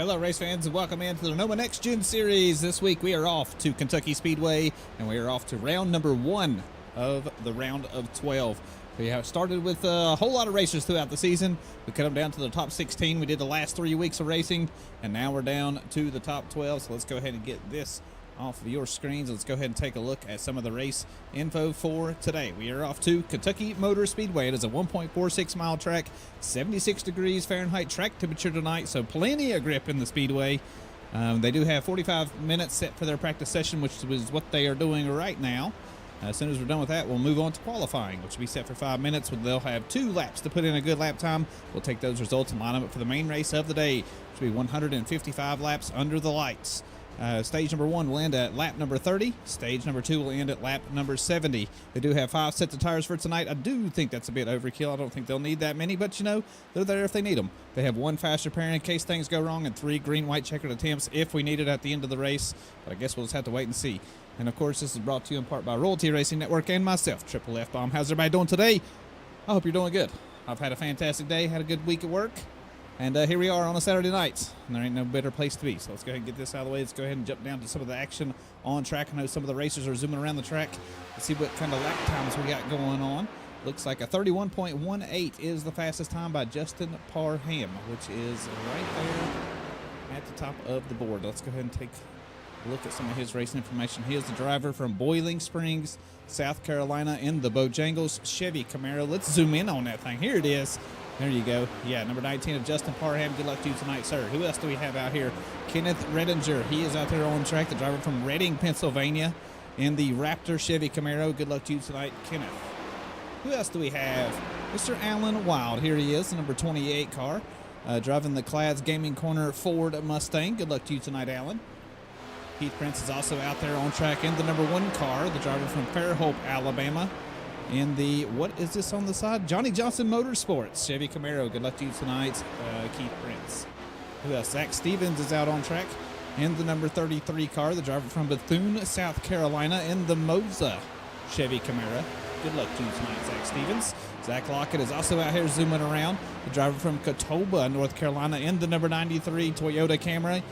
Hello, race fans, and welcome into the Noma Next Gen Series. This week we are off to Kentucky Speedway, and we are off to round number 1 of the round of 12. We have started with a whole lot of racers throughout the season. We cut them down to the top 16. We did the last 3 weeks of racing, and now we're down to the top 12. So let's go ahead and get this off of your screens. Let's go ahead and take a look at some of the race info for today. We are off to Kentucky Motor Speedway. It is a 1.46 mile track, 76 degrees Fahrenheit track temperature tonight, so plenty of grip in the speedway. They do have 45 minutes set for their practice session, which is what they are doing right now. As soon as we're done with that, we'll move on to qualifying, which will be set for 5 minutes. They'll have 2 laps to put in a good lap time. We'll take those results and line them up for the main race of the day, which will be 155 laps under the lights. Stage number 1 will end at lap number 30. Stage number 2 will end at lap number 70. They do have 5 sets of tires for tonight. I do think that's a bit overkill. I don't think they'll need that many, but you know, they're there if they need them. They have 1 fast repair in case things go wrong and 3 green-white checkered attempts if we need it at the end of the race. But I guess we'll just have to wait and see. And of course, this is brought to you in part by Royalty Racing Network and myself, Triple F Bomb. How's everybody doing today? I hope you're doing good. I've had a fantastic day, had a good week at work. And here we are on a Saturday night, and there ain't no better place to be. So let's go ahead and get this out of the way. Let's go ahead and jump down to some of the action on track. I know some of the racers are zooming around the track. Let's see what kind of lap times we got going on. Looks like a 31.18 is the fastest time by Justin Parham, which is right there at the top of the board. Let's go ahead and take a look at some of his racing information. He is the driver from Boiling Springs, South Carolina, in the Bojangles Chevy Camaro. Let's zoom in on that thing. Here it is. There you go. Yeah, number 19 of Justin Parham. Good luck to you tonight, sir. Who else do we have out here? Kenneth Redinger. He is out there on track, the driver from Reading, Pennsylvania, in the Raptor Chevy Camaro. Good luck to you tonight, Kenneth. Who else do we have? Mr. Alan Wild. Here he is, the number 28 car, driving the Clad's Gaming Corner Ford Mustang. Good luck to you tonight, Alan. Keith Prince is also out there on track in the number 1 car, the driver from Fairhope, Alabama, in the, what is this on the side? Johnny Johnson Motorsports Chevy Camaro. Good luck to you tonight, Keith Prince. Who else? Zach Stevens is out on track in the number 33 car, the driver from Bethune, South Carolina, in the Moza Chevy Camaro. Good luck to you tonight, Zach Stevens. Zach Lockett is also out here zooming around, the driver from Catawba, North Carolina, in the number 93 Toyota Camry.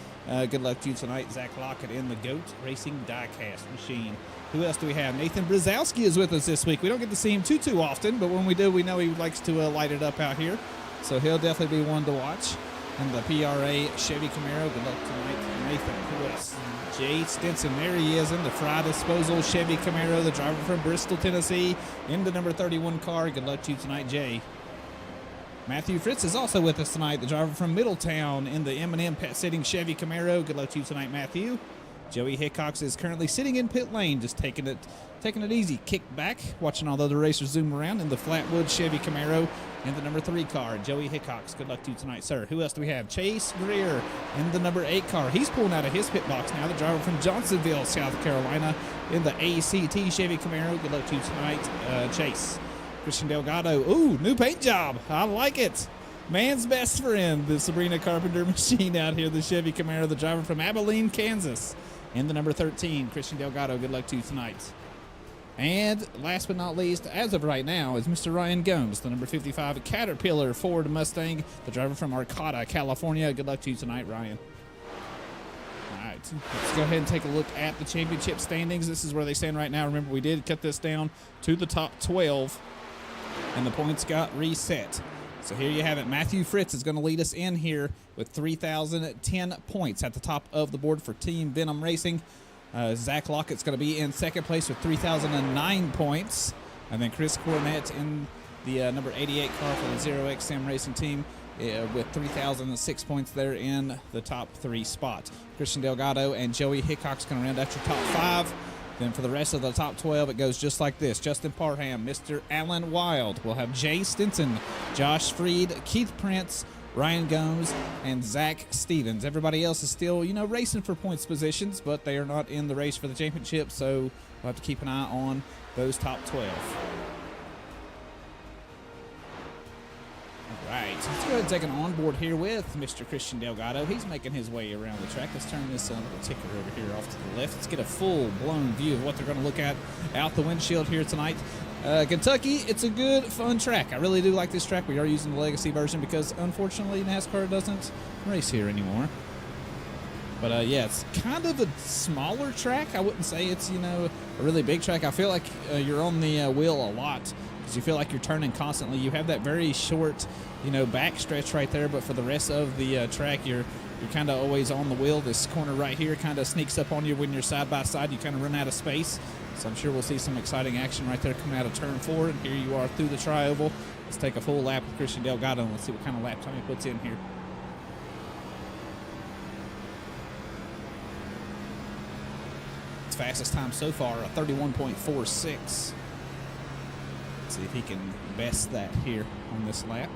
Good luck to you tonight, Zach Lockett, in the GOAT Racing Diecast machine. Who else do we have? Nathan Brzezowski is with us this week. We don't get to see him too often, but when we do, we know he likes to light it up out here. So he'll definitely be one to watch. And the PRA Chevy Camaro. Good luck tonight, Nathan. Who else? Jay Stinson. There he is in the Fry Disposal Chevy Camaro, the driver from Bristol, Tennessee, in the number 31 car. Good luck to you tonight, Jay. Matthew Fritz is also with us tonight, the driver from Middletown, in the M&M Pet Sitting Chevy Camaro. Good luck to you tonight, Matthew. Joey Hickox is currently sitting in pit lane, just taking it easy, kick back, watching all the other racers zoom around in the Flatwood Chevy Camaro in the number 3 car. Joey Hickox, good luck to you tonight, sir. Who else do we have? Chase Greer in the number 8 car. He's pulling out of his pit box now, the driver from Johnsonville, South Carolina, in the ACT Chevy Camaro. Good luck to you tonight, Chase. Christian Delgado. Ooh, new paint job. I like it. Man's best friend, the Sabrina Carpenter machine out here, the Chevy Camaro, the driver from Abilene, Kansas, in the number 13, Christian Delgado. Good luck to you tonight. And last but not least, as of right now, is Mr. Ryan Gomes, the number 55 Caterpillar Ford Mustang, the driver from Arcata, California. Good luck to you tonight, Ryan. All right, let's go ahead and take a look at the championship standings. This is where they stand right now. Remember, we did cut this down to the top 12, and the points got reset. So here you have it. Matthew Fritz is going to lead us in here with 3,010 points at the top of the board for Team Venom Racing. Zach Lockett's going to be in second place with 3,009 points. And then Chris Cornett in the number 88 car for the Zero X Sam Racing team with 3,006 points there in the top 3 spots. Christian Delgado and Joey Hickox going to round out your top 5. Then for the rest of the top 12, it goes just like this. Justin Parham, Mr. Alan Wild. We'll have Jay Stinson, Josh Freed, Keith Prince, Ryan Gomes, and Zach Stevens. Everybody else is still, you know, racing for points positions, but they are not in the race for the championship, so we'll have to keep an eye on those top 12. All right, so let's go ahead and take an onboard here with Mr. Christian Delgado. He's making his way around the track. Let's turn this little ticker over here off to the left. Let's get a full-blown view of what they're going to look at out the windshield here tonight. Kentucky, it's a good, fun track. I really do like this track. We are using the Legacy version because, unfortunately, NASCAR doesn't race here anymore. But yeah, it's kind of a smaller track. I wouldn't say it's, you know, a really big track. I feel like you're on the wheel a lot because you feel like you're turning constantly. You have that very short, you know, back stretch right there, but for the rest of the track, you're kind of always on the wheel. This corner right here kind of sneaks up on you when you're side by side. You kind of run out of space. So I'm sure we'll see some exciting action right there coming out of turn 4. And here you are through the tri-oval. Let's take a full lap with Christian Delgado and let's see what kind of lap time he puts in here. His fastest time so far, a 31.46. Let's see if he can best that here on this lap.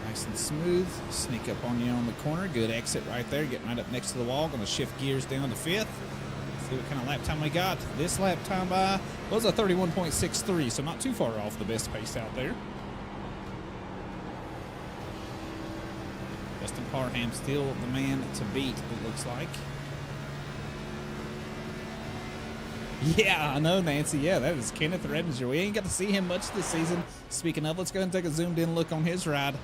Nice and smooth. Sneak up on you on the corner. Good exit right there. Getting right up next to the wall. Going to shift gears down to 5th. See what kind of lap time we got. This lap time by was a 31.63, so not too far off the best pace out there. Justin Parham still the man to beat, it looks like. Yeah, I know, Nancy. Yeah, that is Kenneth Redinger. We ain't got to see him much this season. Speaking of, let's go ahead and take a zoomed-in look on his ride.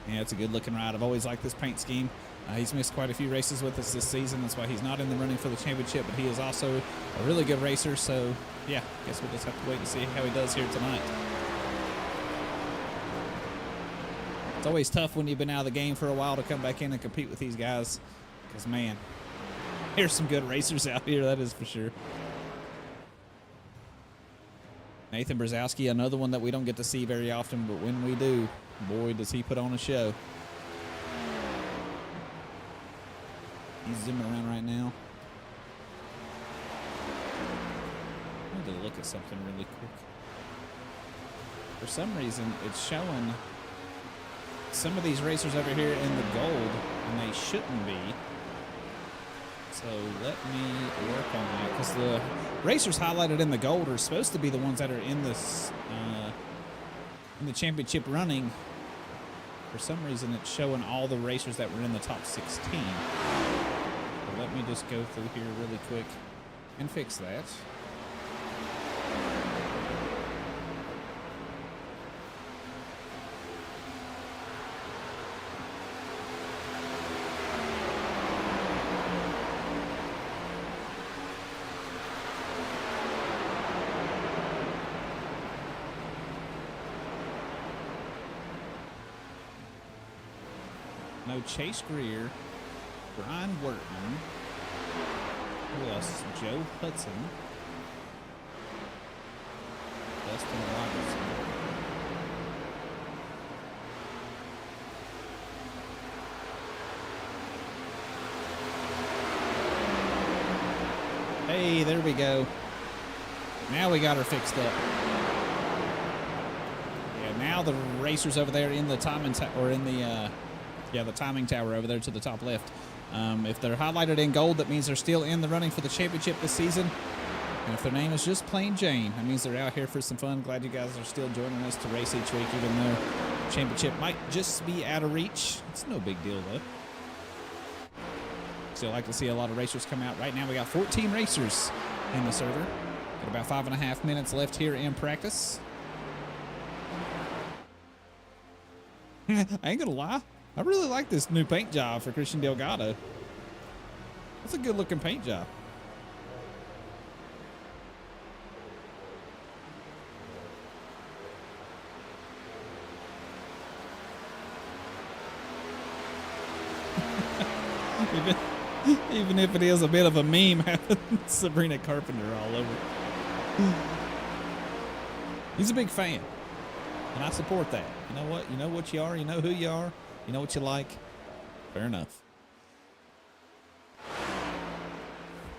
Yeah, it's a good-looking ride. I've always liked this paint scheme. He's missed quite a few races with us this season. That's why he's not in the running for the championship, but he is also a really good racer. So, yeah, guess we'll just have to wait and see how he does here tonight. It's always tough when you've been out of the game for a while to come back in and compete with these guys because, man, there's some good racers out here, that is for sure. Nathan Brzezowski, another one that we don't get to see very often, but when we do, boy, does he put on a show. He's zooming around right now. I need to look at something really quick. For some reason, it's showing some of these racers over here in the gold, and they shouldn't be. So let me work on that, because the racers highlighted in the gold are supposed to be the ones that are in this in the championship running. For some reason, it's showing all the racers that were in the top 16. So let me just go through here really quick and fix that. No Chase Greer, Brian Wharton, who else? Joe Hudson, Dustin Robertson. Hey, there we go. Now we got her fixed up. Yeah, now the racers over there in the timing or in the the timing tower over there to the top left. If they're highlighted in gold, that means they're still in the running for the championship this season. And if their name is just plain Jane, that means they're out here for some fun. Glad you guys are still joining us to race each week, even though the championship might just be out of reach. It's no big deal, though. Still like to see a lot of racers come out. Right now, we got 14 racers in the server. Got about 5.5 minutes left here in practice. I ain't gonna lie. I really like this new paint job for Christian Delgado. That's a good looking paint job. even if it is a bit of a meme having Sabrina Carpenter all over. He's a big fan, and I support that. You know what? You know what you are. You know who you are. You know what you like? Fair enough.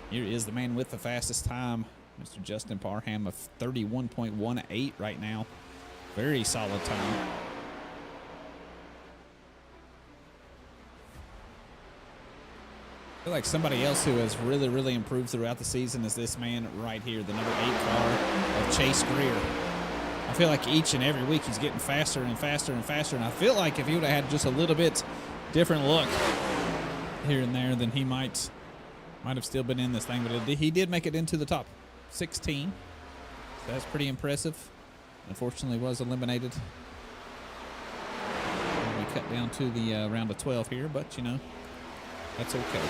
Here is the man with the fastest time, Mr. Justin Parham, of 31.18 right now. Very solid time. I feel like somebody else who has really, really improved throughout the season is this man right here, the number 8 car of Chase Greer. I feel like each and every week he's getting faster and faster and faster, and I feel like if he would have had just a little bit different look here and there, then he might have still been in this thing. But he did make it into the top 16, so that's pretty impressive. Unfortunately, was eliminated. We cut down to the round of 12 here, but, you know, that's okay.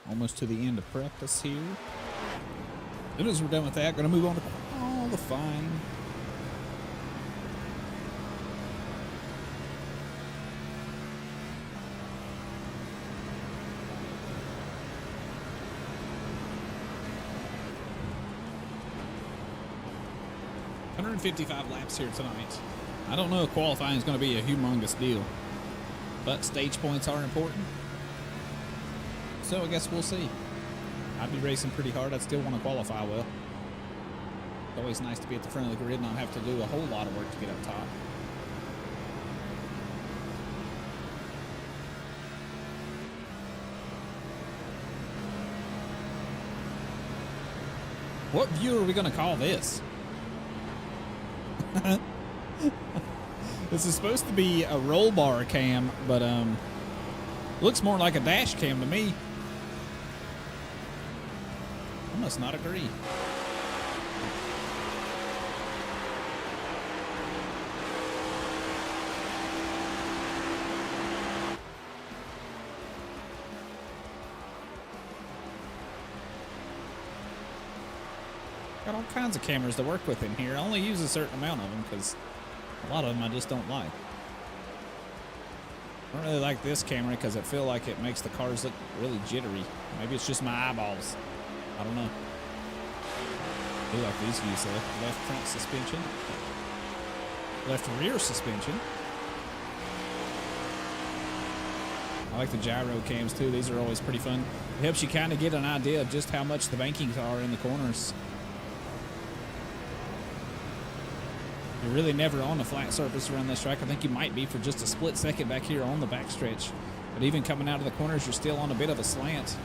Almost to the end of practice here. As soon as we're done with that, going to move on to qualifying. $155 laps here tonight. I don't know if qualifying is going to be a humongous deal, but stage points are important. So I guess we'll see. I'd be racing pretty hard. I'd still want to qualify well. It's always nice to be at the front of the grid and not have to do a whole lot of work to get up top. What view are we going to call this? This is supposed to be a roll bar cam, but looks more like a dash cam to me. I must not agree. Got all kinds of cameras to work with in here. I only use a certain amount of them because a lot of them I just don't like. I don't really like this camera because I feel like it makes the cars look really jittery. Maybe it's just my eyeballs. I don't know. I do like these views though. Left front suspension. Left rear suspension. I like the gyro cams too. These are always pretty fun. It helps you kind of get an idea of just how much the bankings are in the corners. You're really never on a flat surface around this track. I think you might be for just a split second back here on the backstretch. But even coming out of the corners, you're still on a bit of a slant.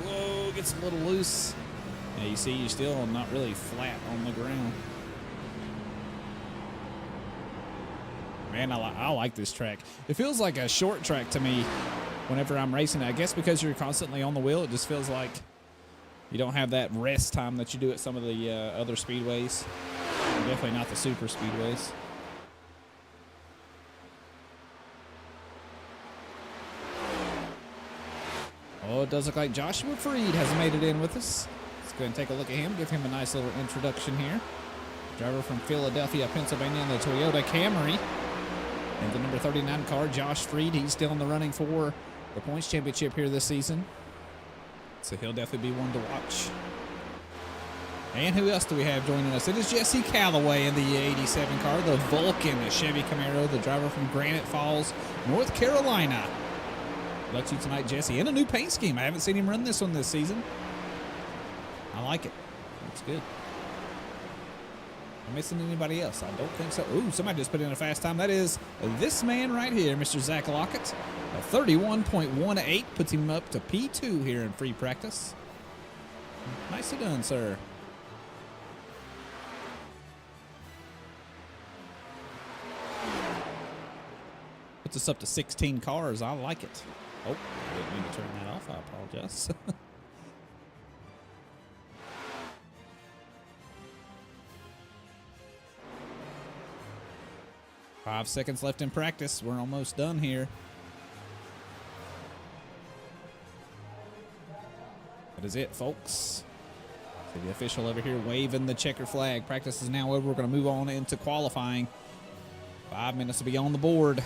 Whoa, gets a little loose. Yeah, you see, you're still not really flat on the ground. Man, I like this track. It feels like a short track to me whenever I'm racing. I guess because you're constantly on the wheel, it just feels like you don't have that rest time that you do at some of the other speedways. Definitely not the super speedways. Oh, it does look like Joshua Freed has made it in with us. Let's go and take a look at him, give him a nice little introduction here. Driver from Philadelphia, Pennsylvania in the Toyota Camry. And the number 39 car, Josh Freed, he's still in the running for the points championship here this season. So he'll definitely be one to watch. And who else do we have joining us? It is Jesse Calloway in the 87 car, the Vulcan, the Chevy Camaro, the driver from Granite Falls, North Carolina. Love you tonight, Jesse. And a new paint scheme. I haven't seen him run this one this season. I like it. Looks good. Am I missing anybody else? I don't think so. Ooh, somebody just put in a fast time. That is this man right here, Mr. Zach Lockett. A 31.18 puts him up to P2 here in free practice. Nicely done, sir. Puts us up to 16 cars. I like it. Oh, I didn't mean to turn that off. I apologize. 5 seconds left in practice. We're almost done here. That is it, folks. See the official over here waving the checker flag. Practice is now over. We're going to move on into qualifying. 5 minutes to be on the board.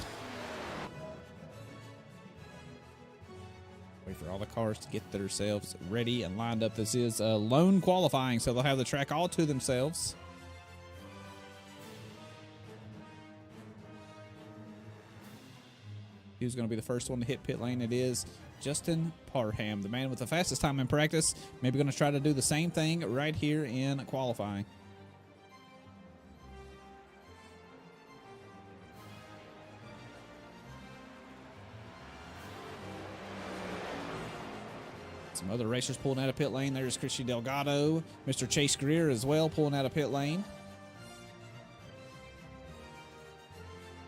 Wait for all the cars to get themselves ready and lined up. This is lone qualifying, so they'll have the track all to themselves. Who's going to be the first one to hit pit lane? It is Justin Parham, the man with the fastest time in practice. Maybe going to try to do the same thing right here in qualifying. Some other racers pulling out of pit lane. There's Christian Delgado, Mr. Chase Greer as well pulling out of pit lane.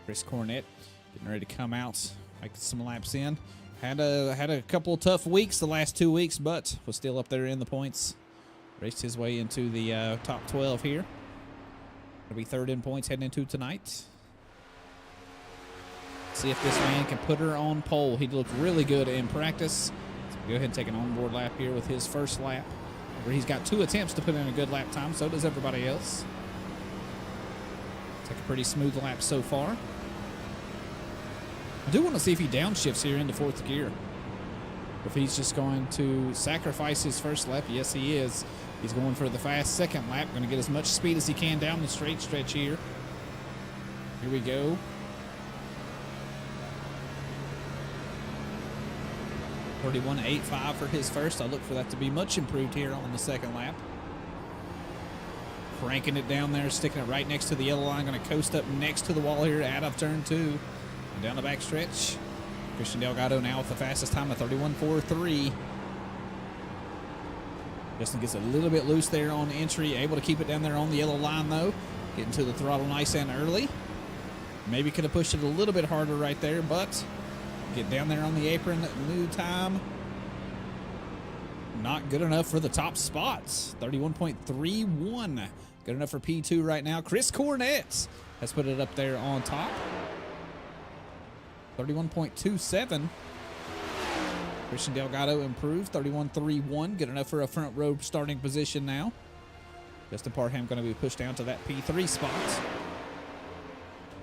Chris Cornett getting ready to come out, make some laps in. Had a couple of tough weeks the last 2 weeks, but was still up there in the points. Raced his way into the top 12 here. Gonna be third in points heading into tonight. See if this man can put her on pole. He looked really good in practice. So go ahead and take an onboard lap here with his first lap. Where he's got 2 attempts to put in a good lap time. So does everybody else. Take a pretty smooth lap so far. I do want to see if he downshifts here into 4th gear. If he's just going to sacrifice his first lap. Yes, he is. He's going for the fast second lap. Going to get as much speed as he can down the straight stretch here. Here we go. 31.85 for his first. I look for that to be much improved here on the second lap. Cranking it down there, sticking it right next to the yellow line. Going to coast up next to the wall here out of turn 2. And down the back stretch. Christian Delgado now with the fastest time of 31.43. Justin gets a little bit loose there on entry. Able to keep it down there on the yellow line though. Getting to the throttle nice and early. Maybe could have pushed it a little bit harder right there, but get down there on the apron. New time. Not good enough for the top spots. 31.31. Good enough for P2 right now. Chris Cornett has put it up there on top. 31.27. Christian Delgado improved. 31.31. Good enough for a front row starting position now. Justin Parham going to be pushed down to that P3 spot.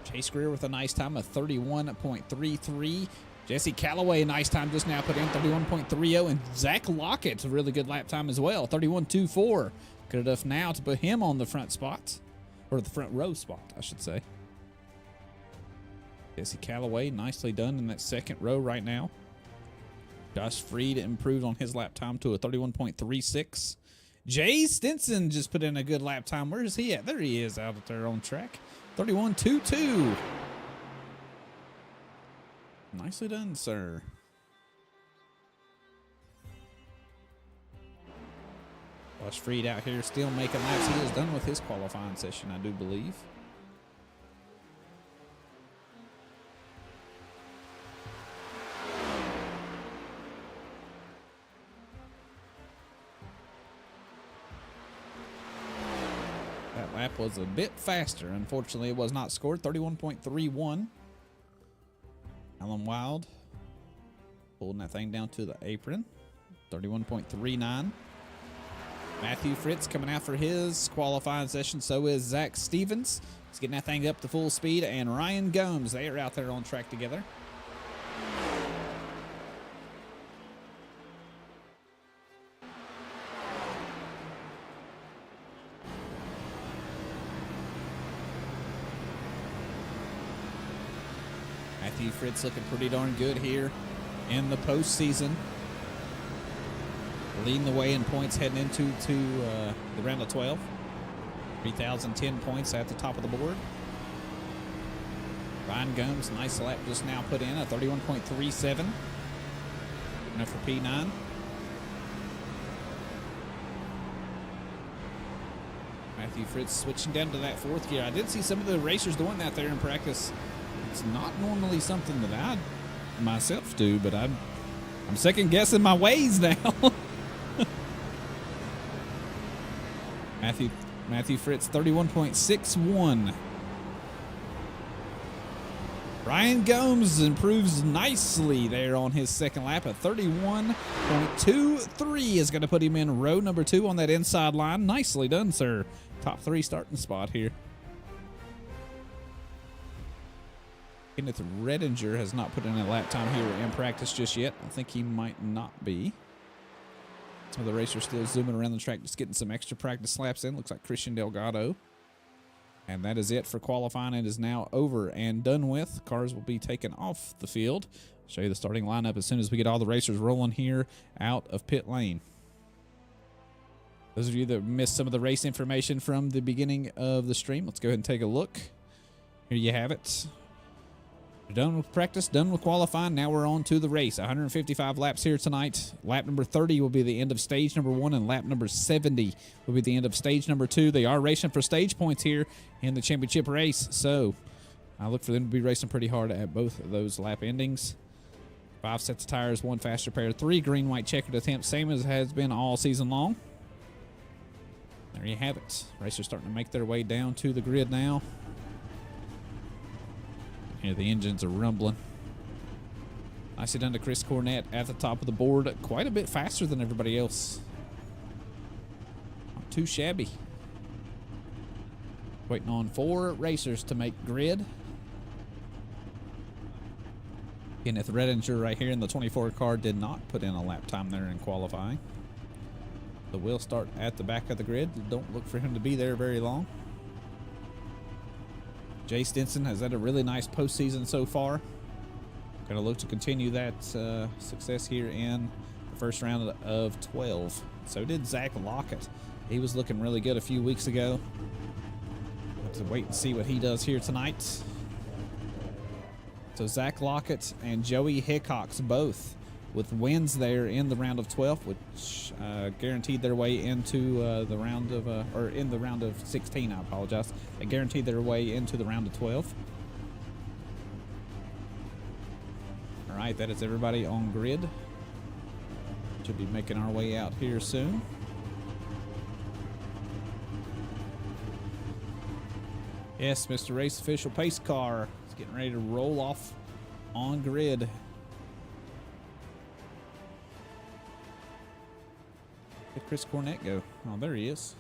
Chase Greer with a nice time of 31.33. Jesse Calloway, a nice time just now, put in 31.30. And Zach Lockett, a really good lap time as well, 31.24. Good enough now to put him on the front spot, or the front row spot, I should say. Jesse Calloway, nicely done in that second row right now. Josh Freed improved on his lap time to a 31.36. Jay Stinson just put in a good lap time. Where is he at? There he is out there on track. 31.22. Nicely done, sir. Josh Freed out here still making laps. He is done with his qualifying session, I do believe. That lap was a bit faster. Unfortunately, it was not scored. 31.31. Alan Wild holding that thing down to the apron. 31.39. Matthew Fritz coming out for his qualifying session. So is Zach Stevens. He's getting that thing up to full speed. And Ryan Gomes, they are out there on track together. Matthew Fritz looking pretty darn good here in the postseason. Leading the way in points heading into the round of 12. 3,010 points at the top of the board. Ryan Gomes, nice lap just now put in, a 31.37. Enough for P9. Matthew Fritz switching down to that 4th gear. I did see some of the racers doing that there in practice. It's not normally something that I myself do, but I'm second guessing my ways now. Matthew Fritz, 31.61. Ryan Gomes improves nicely there on his second lap at 31.23 is going to put him in row number 2 on that inside line. Nicely done, sir. Top 3 starting spot here. Kenneth Redinger has not put in a lap time here in practice just yet. I think he might not be. Some of the racers still zooming around the track, just getting some extra practice laps in. Looks like Christian Delgado. And that is it for qualifying. It is now over and done with. Cars will be taken off the field. I'll show you the starting lineup as soon as we get all the racers rolling here out of pit lane. Those of you that missed some of the race information from the beginning of the stream, let's go ahead and take a look. Here you have it. We're done with practice, done with qualifying. Now we're on to the race. 155 laps here tonight. Lap number 30 will be the end of stage number 1, and lap number 70 will be the end of stage number 2. They are racing for stage points here in the championship race, so I look for them to be racing pretty hard at both of those lap endings. 5 sets of tires, 1 faster pair, 3 green-white checkered attempts, same as has been all season long. There you have it. Racers starting to make their way down to the grid now. Here the engines are rumbling. Nicely done to Chris Cornett at the top of the board. Quite a bit faster than everybody else. Not too shabby. Waiting on 4 racers to make grid. Kenneth Redinger right here in the 24 car did not put in a lap time there in qualifying. So we'll start at the back of the grid. Don't look for him to be there very long. Jay Stinson has had a really nice postseason so far. Going to look to continue that success here in the first round of 12. So did Zach Lockett. He was looking really good a few weeks ago. We'll have to wait and see what he does here tonight. So Zach Lockett and Joey Hickox both with wins there in the round of 12, which guaranteed their way into the round of, or in the round of 16, I apologize. They guaranteed their way into the round of 12. All right, that is everybody on grid. Should be making our way out here soon. Yes, Mr. Race Official Pace Car is getting ready to roll off on grid. Where'd Chris Cornett go? Oh, there he is.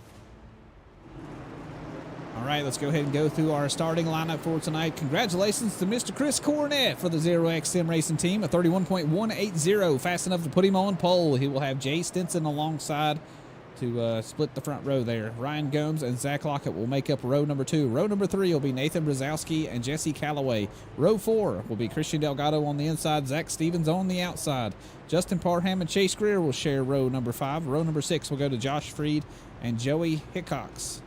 All right, let's go ahead and go through our starting lineup for tonight. Congratulations to Mr. Chris Cornett for the 0X Sim Racing team. A 31.180, fast enough to put him on pole. He will have Jay Stinson alongside to split the front row there. Ryan Gomes and Zach Lockett will make up row number 2. Row number 3 will be Nathan Brzezowski and Jesse Calloway. Row 4 will be Christian Delgado on the inside, Zach Stevens on the outside. Justin Parham and Chase Greer will share row number 5. Row number 6 will go to Josh Freed and Joey Hickox.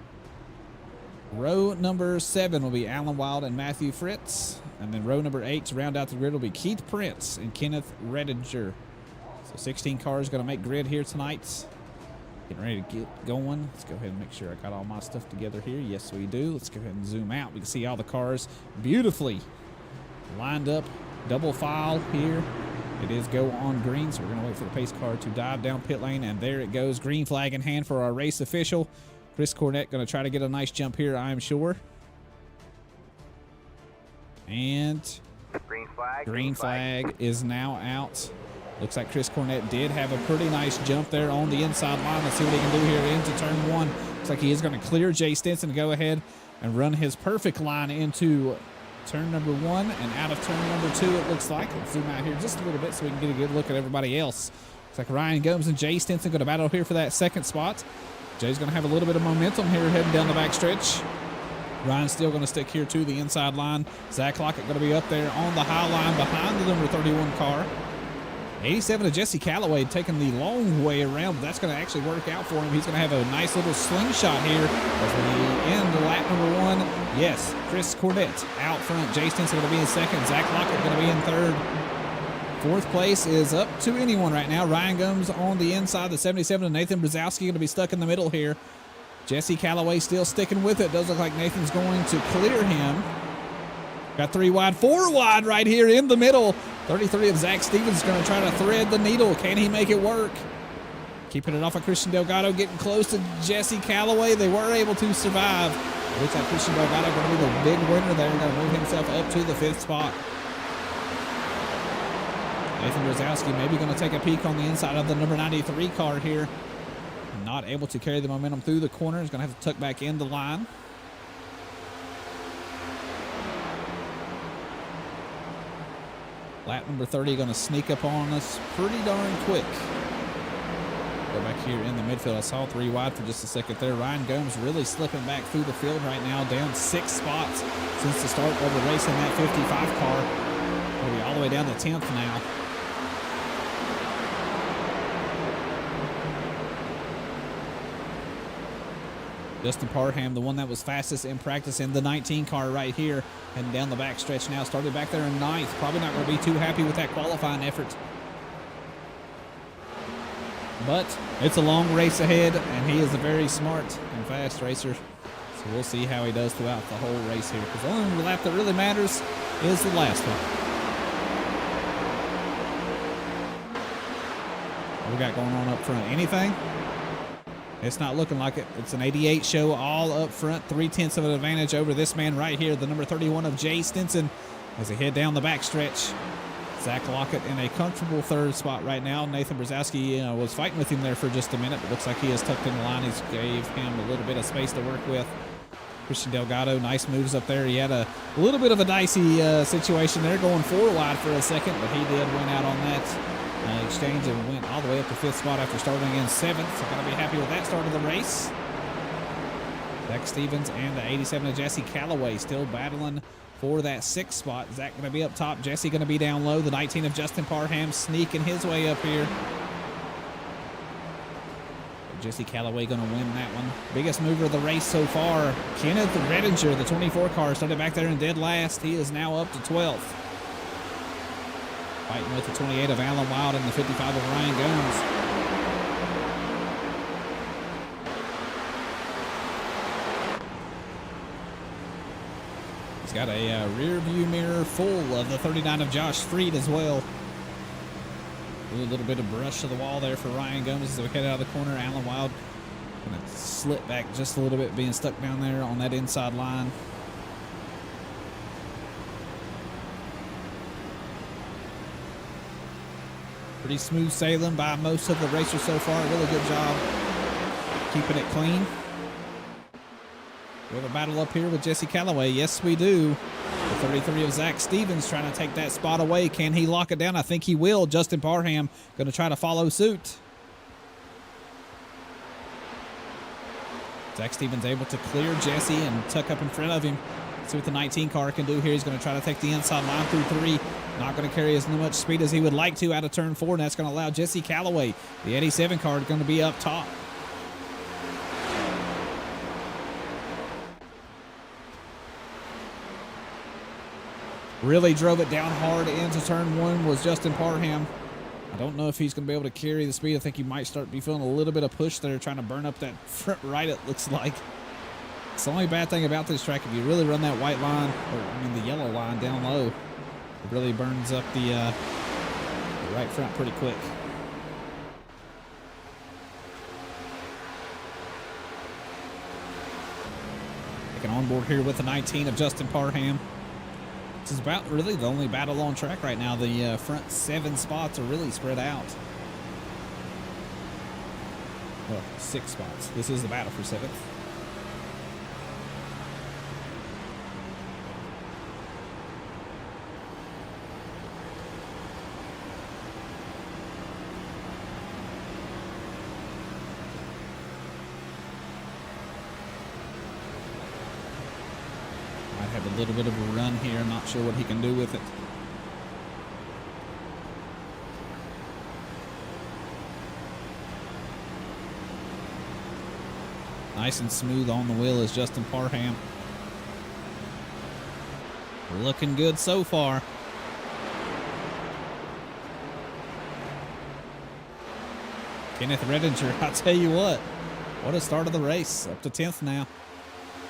Row number 7 will be Alan Wild and Matthew Fritz. And then row number 8 to round out the grid will be Keith Prince and Kenneth Redinger. So 16 cars going to make grid here tonight. Getting ready to get going. Let's go ahead and make sure I got all my stuff together here. Yes, we do. Let's go ahead and zoom out. We can see all the cars beautifully lined up. Double file here. It is go on green, so we're going to wait for the pace car to dive down pit lane, and there it goes. Green flag in hand for our race official. Chris Cornett going to try to get a nice jump here, I'm sure. And green flag is now out. Looks like Chris Cornett did have a pretty nice jump there on the inside line. Let's see what he can do here into turn 1. Looks like he is going to clear Jay Stinson to go ahead and run his perfect line into turn number 1 and out of turn number 2, it looks like. Let's zoom out here just a little bit so we can get a good look at everybody else. Looks like Ryan Gomes and Jay Stinson going to battle here for that second spot. Jay's going to have a little bit of momentum here heading down the back stretch. Ryan's still going to stick here to the inside line. Zach Lockett going to be up there on the high line behind the number 31 car. 87 of Jesse Calloway taking the long way around, but that's going to actually work out for him. He's going to have a nice little slingshot here as we end lap number 1. Yes, Chris Cornett out front. Jay Stinson going to be in second. Zach Lockett going to be in third. Fourth place is up to anyone right now. Ryan Gomes on the inside. The 77 and Nathan Brzezowski going to be stuck in the middle here. Jesse Calloway still sticking with it. Does look like Nathan's going to clear him. Got 3 wide, 4 wide right here in the middle. 33 of Zach Stevens is going to try to thread the needle. Can he make it work? Keeping it off of Christian Delgado, getting close to Jesse Calloway. They were able to survive. Looks like Christian Delgado going to be the big winner there. Going to move himself up to the 5th spot. Nathan Brzezowski maybe going to take a peek on the inside of the number 93 car here. Not able to carry the momentum through the corner. He's going to have to tuck back in the line. Lap number 30 going to sneak up on us pretty darn quick. Go back here in the midfield. I saw 3 wide for just a second there. Ryan Gomes really slipping back through the field right now, down 6 spots since the start of the race in that 55 car. We'll be all the way down to 10th now. Justin Parham, the one that was fastest in practice in the 19 car right here, heading down the back stretch now. Started back there in 9th. Probably not going to be too happy with that qualifying effort. But it's a long race ahead, and he is a very smart and fast racer. So we'll see how he does throughout the whole race here, because the only lap that really matters is the last one. What we got going on up front? Anything? It's not looking like it. It's an 88 show all up front. 3/10 of an advantage over this man right here, the number 31 of Jay Stinson, as he head down the backstretch. Zach Lockett in a comfortable 3rd spot right now. Nathan Brzezowski was fighting with him there for just a minute, but looks like he has tucked in the line. He's gave him a little bit of space to work with. Christian Delgado, nice moves up there. He had a little bit of a dicey situation there, going 4 wide for a second, but he did win out on that exchange and went all the way up to 5th spot after starting in 7th. So gotta be happy with that start of the race. Zach Stevens and the 87 of Jesse Calloway still battling for that 6th spot. Zach gonna be up top, Jesse gonna be down low. The 19 of Justin Parham sneaking his way up here. Jesse Calloway gonna win that one. Biggest mover of the race so far, Kenneth Redinger, the 24 car, started back there in dead last. He is now up to 12th. Fighting with the 28 of Alan Wild and the 55 of Ryan Gomes. He's got a rear view mirror full of the 39 of Josh Freed as well. A little bit of brush to the wall there for Ryan Gomes as we head out of the corner. Alan Wild gonna slip back just a little bit, being stuck down there on that inside line. Pretty smooth sailing by most of the racers so far. Really good job keeping it clean. We have a battle up here with Jesse Calloway. Yes, we do. The 33 of Zach Stevens trying to take that spot away. Can he lock it down? I think he will. Justin Parham going to try to follow suit. Zach Stevens able to clear Jesse and tuck up in front of him. See what the 19 car can do here. He's going to try to take the inside line through 3. Not going to carry as much speed as he would like to out of turn 4, and that's going to allow Jesse Calloway, the 87 car, going to be up top. Really drove it down hard into turn 1 was Justin Parham. I don't know if he's going to be able to carry the speed. I think he might be feeling a little bit of push there, trying to burn up that front right, it looks like. It's the only bad thing about this track, if you really run that white line, or I mean the yellow line down low, it really burns up the right front pretty quick. Taking on board here with the 19 of Justin Parham. This is about really the only battle on track right now. The front 7 spots are really spread out. Well, 6 spots. This is the battle for 7th. Have a little bit of a run here. Not sure what he can do with it. Nice and smooth on the wheel is Justin Parham. Looking good so far. Kenneth Redinger, I tell you what a start of the race. Up to 10th now,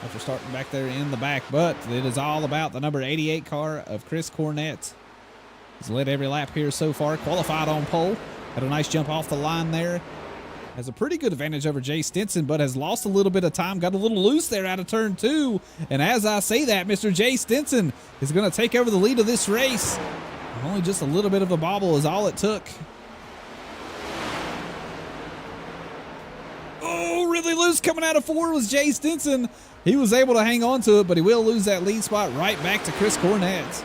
after starting back there in the back. But it is all about the number 88 car of Chris Cornett. He's led every lap here so far. Qualified on pole. Had a nice jump off the line there. Has a pretty good advantage over Jay Stinson, but has lost a little bit of time. Got a little loose there out of turn 2. And as I say that, Mr. Jay Stinson is going to take over the lead of this race. Only just a little bit of a bobble is all it took. Oh, really loose coming out of 4 was Jay Stinson. He was able to hang on to it, but he will lose that lead spot right back to Chris Cornett.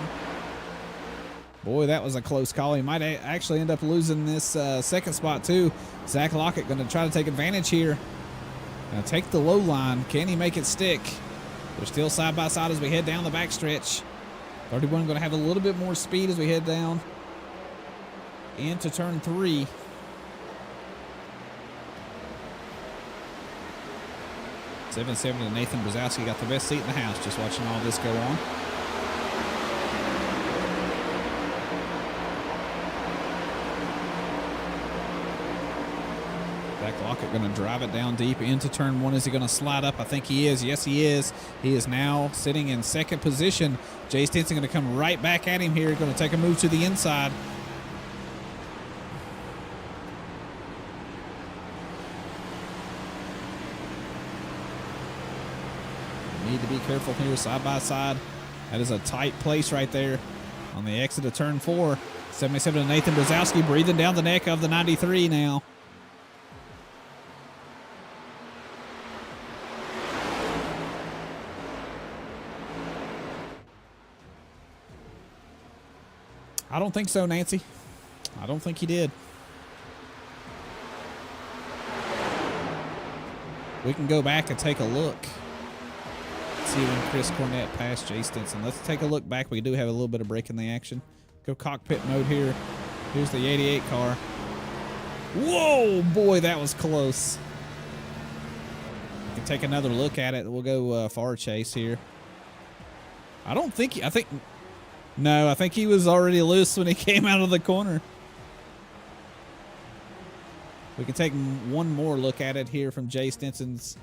Boy, that was a close call. He might actually end up losing this second spot too. Zach Lockett going to try to take advantage here. Now take the low line. Can he make it stick? They're still side by side as we head down the backstretch. 31 going to have a little bit more speed as we head down into turn 3. 77 to Nathan Brzezowski got the best seat in the house just watching all this go on. Zach Lockett going to drive it down deep into turn one. Is he going to slide up? I think he is. Yes, he is. He is now sitting in second position. Jay Stinson going to come right back at him here. Going to take a move to the inside. Need to be careful here, side by side. That is a tight place right there on the exit of turn 4. 77 to Nathan Brzezowski, breathing down the neck of the 93 now. I don't think so, Nancy. I don't think he did. We can go back and take a look. See when Chris Cornett passed Jay Stinson. Let's take a look back. We do have a little bit of break in the action. Go cockpit mode here. Here's the 88 car. Whoa, boy, that was close. We can take another look at it. We'll go far chase here. I think he was already loose when he came out of the corner. We can take one more look at it here from Jay Stinson's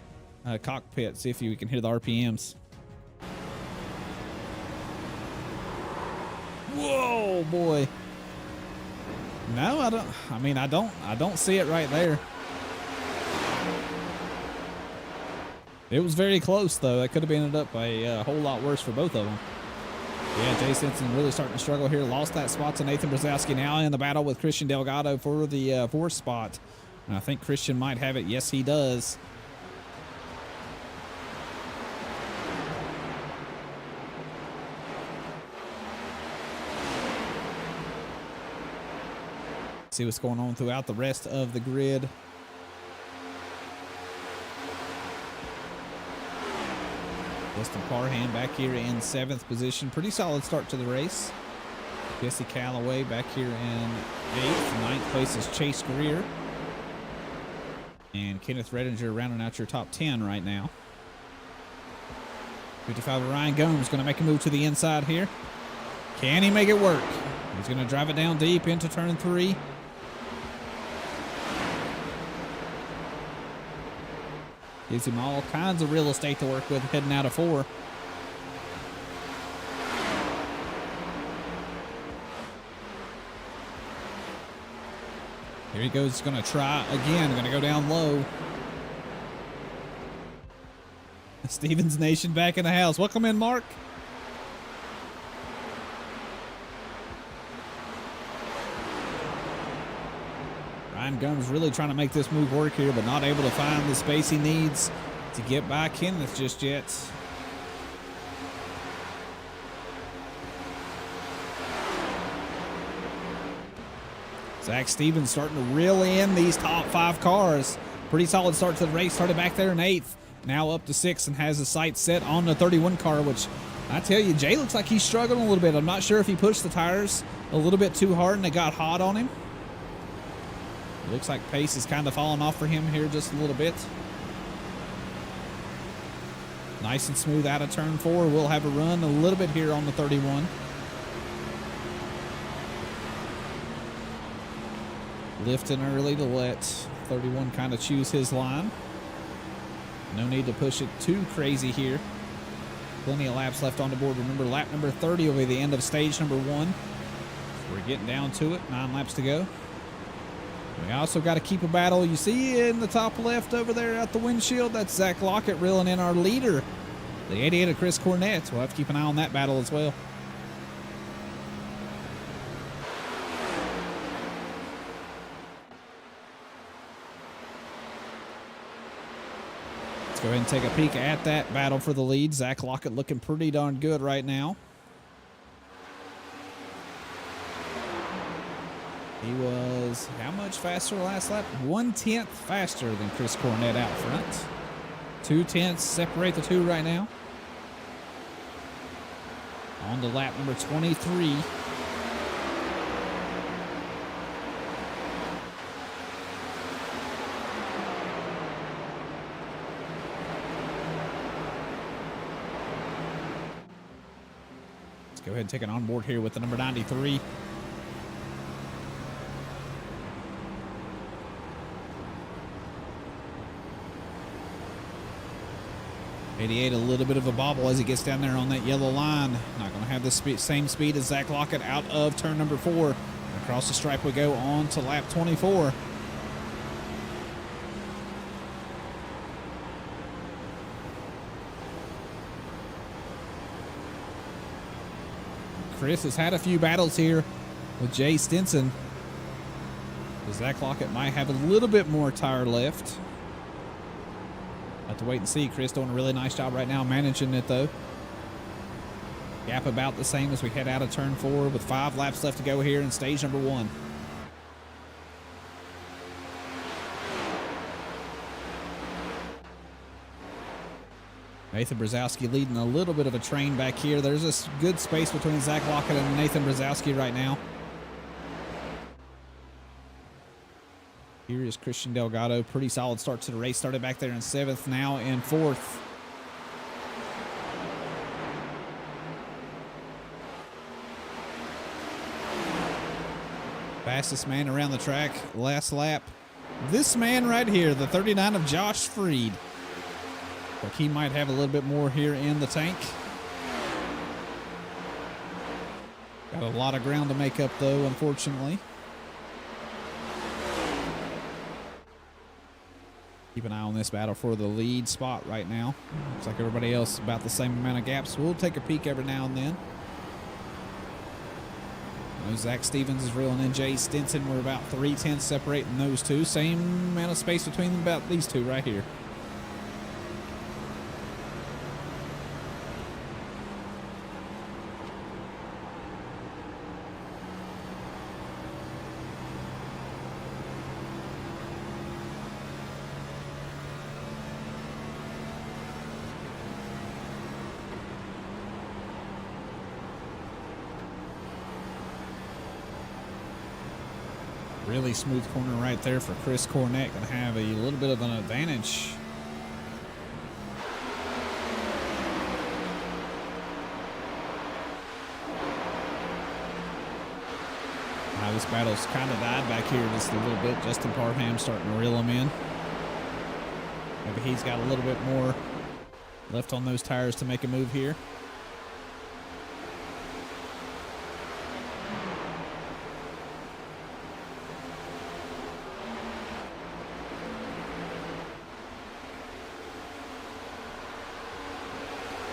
cockpit, see if we can hear the RPMs. Whoa, boy. No, I don't. I mean, I don't see it right there. It was very close, though. That could have ended up a whole lot worse for both of them. Yeah, Jay Stinson really starting to struggle here. Lost that spot to Nathan Brzezowski. Now in the battle with Christian Delgado for the fourth spot. And I think Christian might have it. Yes, he does. See what's going on throughout the rest of the grid. Justin Parham back here in 7th position. Pretty solid start to the race. Jesse Calloway back here in 8th. 9th place is Chase Greer. And Kenneth Redinger rounding out your top 10 right now. 55 Ryan Gomes going to make a move to the inside here. Can he make it work? He's going to drive it down deep into turn 3. Gives him all kinds of real estate to work with heading out of 4. Here he goes. He's going to try again. Going to go down low. Stevens Nation back in the house. Welcome in, Mark. Ryan Gomes really trying to make this move work here, but not able to find the space he needs to get by Kenneth just yet. Zach Stevens starting to reel in these top 5 cars. Pretty solid start to the race. Started back there in 8th. Now up to 6th and has the sights set on the 31 car, which I tell you, Jay looks like he's struggling a little bit. I'm not sure if he pushed the tires a little bit too hard and they got hot on him. It looks like pace is kind of falling off for him here just a little bit. Nice and smooth out of turn 4. We'll have a run a little bit here on the 31. Lifting early to let 31 kind of choose his line. No need to push it too crazy here. Plenty of laps left on the board. Remember, lap number 30 will be the end of stage number 1. We're getting down to it. 9 laps to go. We also got to keep a battle. You see in the top left over there at the windshield, that's Zach Lockett reeling in our leader, the 88 of Chris Cornett. We'll have to keep an eye on that battle as well. Let's go ahead and take a peek at that battle for the lead. Zach Lockett looking pretty darn good right now. He was how much faster last lap? 1/10 faster than Chris Cornett out front. 2/10 separate the two right now. On to lap number 23. ahead and take it on board here with the number 93. 88, a little bit of a bobble as he gets down there on that yellow line. Not going to have the same speed as Zach Lockett out of turn number 4. Across the stripe we go on to lap 24. Chris has had a few battles here with Jay Stinson. Zach Lockett might have a little bit more tire left. Have to wait and see. Chris doing a really nice job right now managing it, though. Gap about the same as we head out of turn 4 with 5 laps left to go here in stage number 1. Nathan Brzezowski leading a little bit of a train back here. There's a good space between Zach Lockett and Nathan Brzezowski right now. Here is Christian Delgado. Pretty solid start to the race. Started back there in 7th, now in 4th. Fastest man around the track, last lap. This man right here, the 39 of Josh Freed. Like he might have a little bit more here in the tank. Got a lot of ground to make up, though, unfortunately. Keep an eye on this battle for the lead spot right now. Looks like everybody else about the same amount of gaps. We'll take a peek every now and then. I know Zach Stevens is reeling in Jay Stinson. We're about 3/10 separating those two. Same amount of space between them, about these two right here. Really smooth corner right there for Chris Cornett. Going to have a little bit of an advantage. This battle's kind of died back here just a little bit. Justin Parham starting to reel him in. Maybe he's got a little bit more left on those tires to make a move here.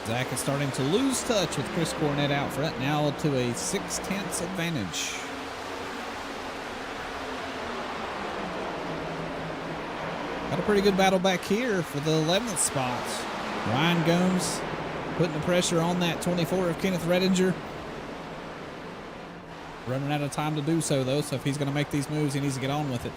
Zach is starting to lose touch with Chris Cornett out front, now to a 6/10 advantage. Got a pretty good battle back here for the 11th spot. Ryan Gomes putting the pressure on that 24 of Kenneth Redinger. Running out of time to do so, though, so if he's going to make these moves, he needs to get on with it.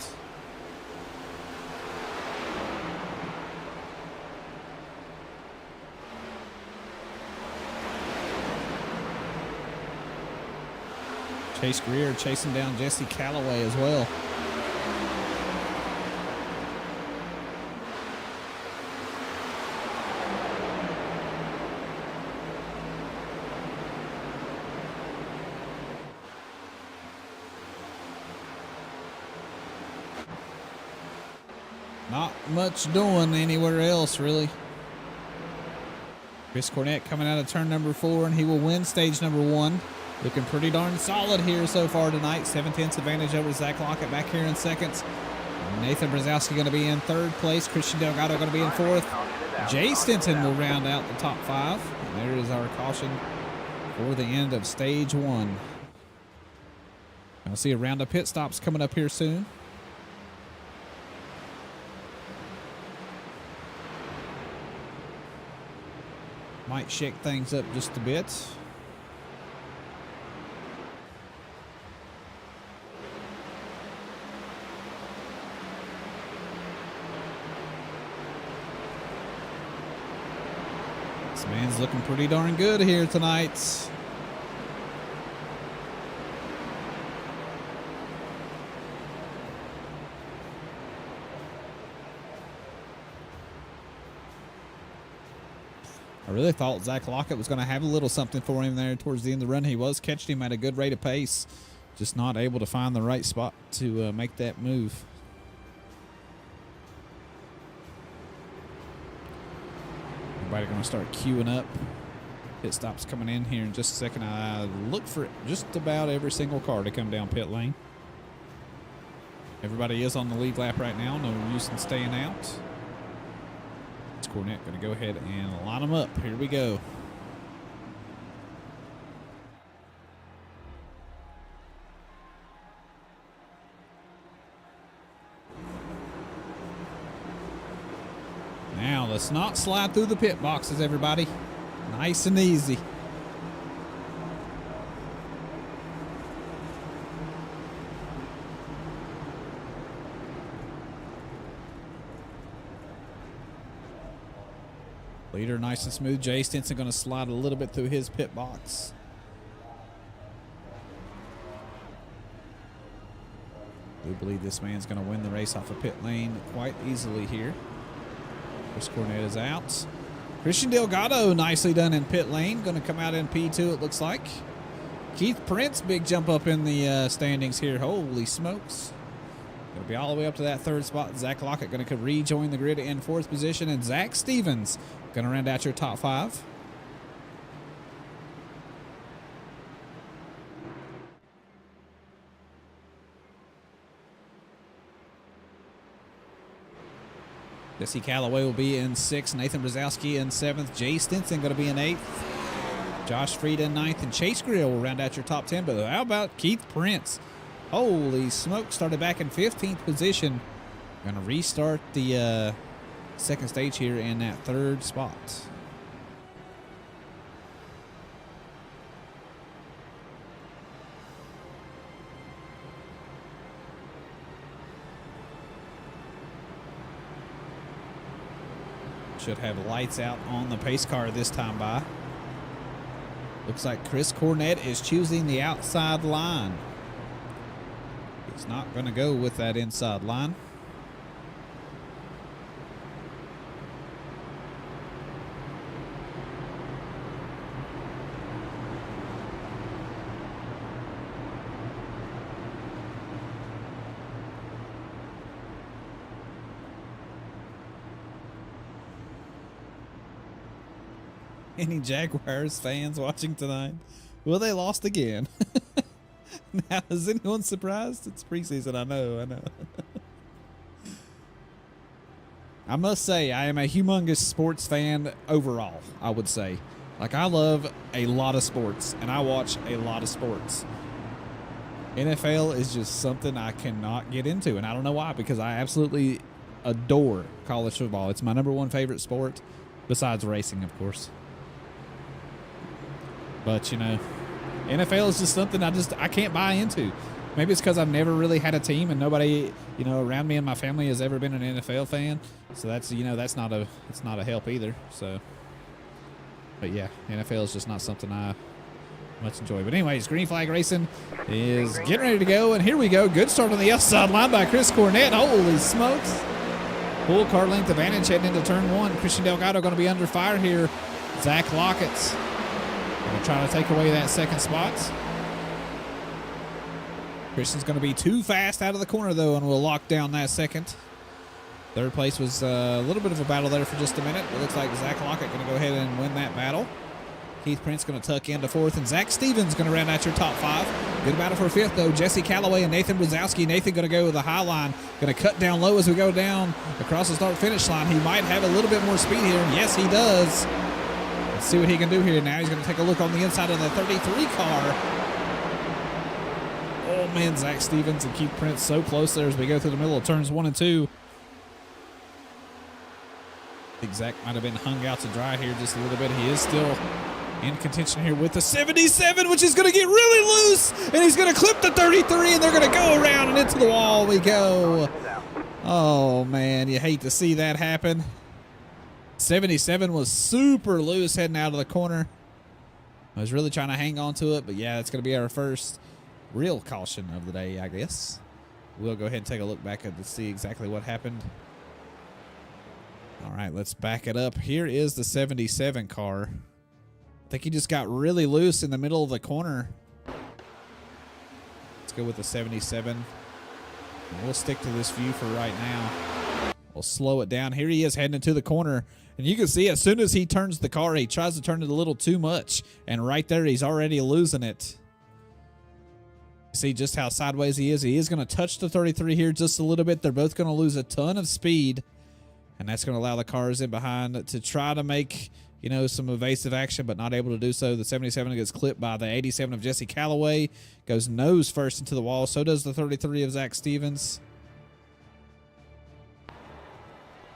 Chase Greer chasing down Jesse Calloway as well. Not much doing anywhere else, really. Chris Cornett coming out of turn number 4, and he will win stage number 1. Looking pretty darn solid here so far tonight. 7/10 advantage over Zach Lockett back here in 2nd. Nathan Brzezowski going to be in 3rd place. Christian Delgado going to be in 4th. Jay Stinson will round out the top 5. And there is our caution for the end of stage 1. I'll see a round of pit stops coming up here soon. Might shake things up just a bit. This man's looking pretty darn good here tonight. I really thought Zach Lockett was going to have a little something for him there towards the end of the run. He was catching him at a good rate of pace, just not able to find the right spot to make that move. Everybody going to start queuing up. Pit stops coming in here in just a second. I look for just about every single car to come down pit lane. Everybody is on the lead lap right now. No use in staying out. Cornette going to go ahead and line them up. Here we go. Now let's not slide through the pit boxes, everybody. Nice and easy. Leader nice and smooth. Jay Stinson going to slide a little bit through his pit box. We believe this man's going to win the race off of pit lane quite easily here. Chris Cornette is out. Christian Delgado nicely done in pit lane. Going to come out in P2 it looks like. Keith Prince, big jump up in the standings here. Holy smokes. Going to be all the way up to that third spot. Zach Lockett going to rejoin the grid in fourth position. And Zach Stevens going to round out your top five. Jesse Calloway will be in sixth. Nathan Brzezowski in seventh. Jay Stinson going to be in eighth. Josh Fried in ninth. And Chase Grill will round out your top 10. But how about Keith Prince? Holy smoke, started back in 15th position. Going to restart the second stage here in that third spot. Should have lights out on the pace car this time by. Looks like Chris Cornette is choosing the outside line. He's not going to go with that inside line. Any Jaguars fans watching tonight? Well, they lost again. Now, is anyone surprised? It's preseason, I know. I must say, I am a humongous sports fan overall, I would say. Like, I love a lot of sports, and I watch a lot of sports. NFL is just something I cannot get into, and I don't know why, because I absolutely adore college football. It's my #1 favorite sport, besides racing, of course. But, you know, NFL is just something I can't buy into. Maybe it's because I've never really had a team and nobody, you know, around me and my family has ever been an NFL fan. So that's, you know, it's not a help either. So, but yeah, NFL is just not something I much enjoy. But anyways, green flag racing is getting ready to go. And here we go. Good start on the outside line by Chris Cornette. Holy smokes. Full car length advantage heading into turn one. Christian Delgado going to be under fire here. Zach Lockett's going to try to take away that second spot. Christian's going to be too fast out of the corner, though, and will lock down that second. Third place was a little bit of a battle there for just a minute. It looks like Zach Lockett going to go ahead and win that battle. Keith Prince going to tuck into fourth, and Zach Stevens going to round out your top five. Good battle for fifth, though. Jesse Calloway and Nathan Brzezowski. Nathan going to go with the high line. Going to cut down low as we go down across the start-finish line. He might have a little bit more speed here. Yes, he does. Let's see what he can do here. Now he's going to take a look on the inside of the 33 car. Oh, man, Zach Stevens and Keith Prince so close there as we go through the middle of turns 1 and 2. I think Zach might have been hung out to dry here just a little bit. He is still in contention here with the 77, which is going to get really loose, and he's going to clip the 33, and they're going to go around and into the wall we go. Oh, man, you hate to see that happen. 77 was super loose heading out of the corner. I was really trying to hang on to it, but yeah, it's going to be our first real caution of the day, I guess. We'll go ahead and take a look back to see exactly what happened. All right, let's back it up. Here is the 77 car. I think he just got really loose in the middle of the corner. Let's go with the 77. And we'll stick to this view for right now. We'll slow it down. Here he is heading into the corner. And you can see as soon as he turns the car, he tries to turn it a little too much. And right there, he's already losing it. See just how sideways he is. He is going to touch the 33 here just a little bit. They're both going to lose a ton of speed. And that's going to allow the cars in behind to try to make, you know, some evasive action, but not able to do so. The 77 gets clipped by the 87 of Jesse Calloway. Goes nose first into the wall. So does the 33 of Zach Stevens.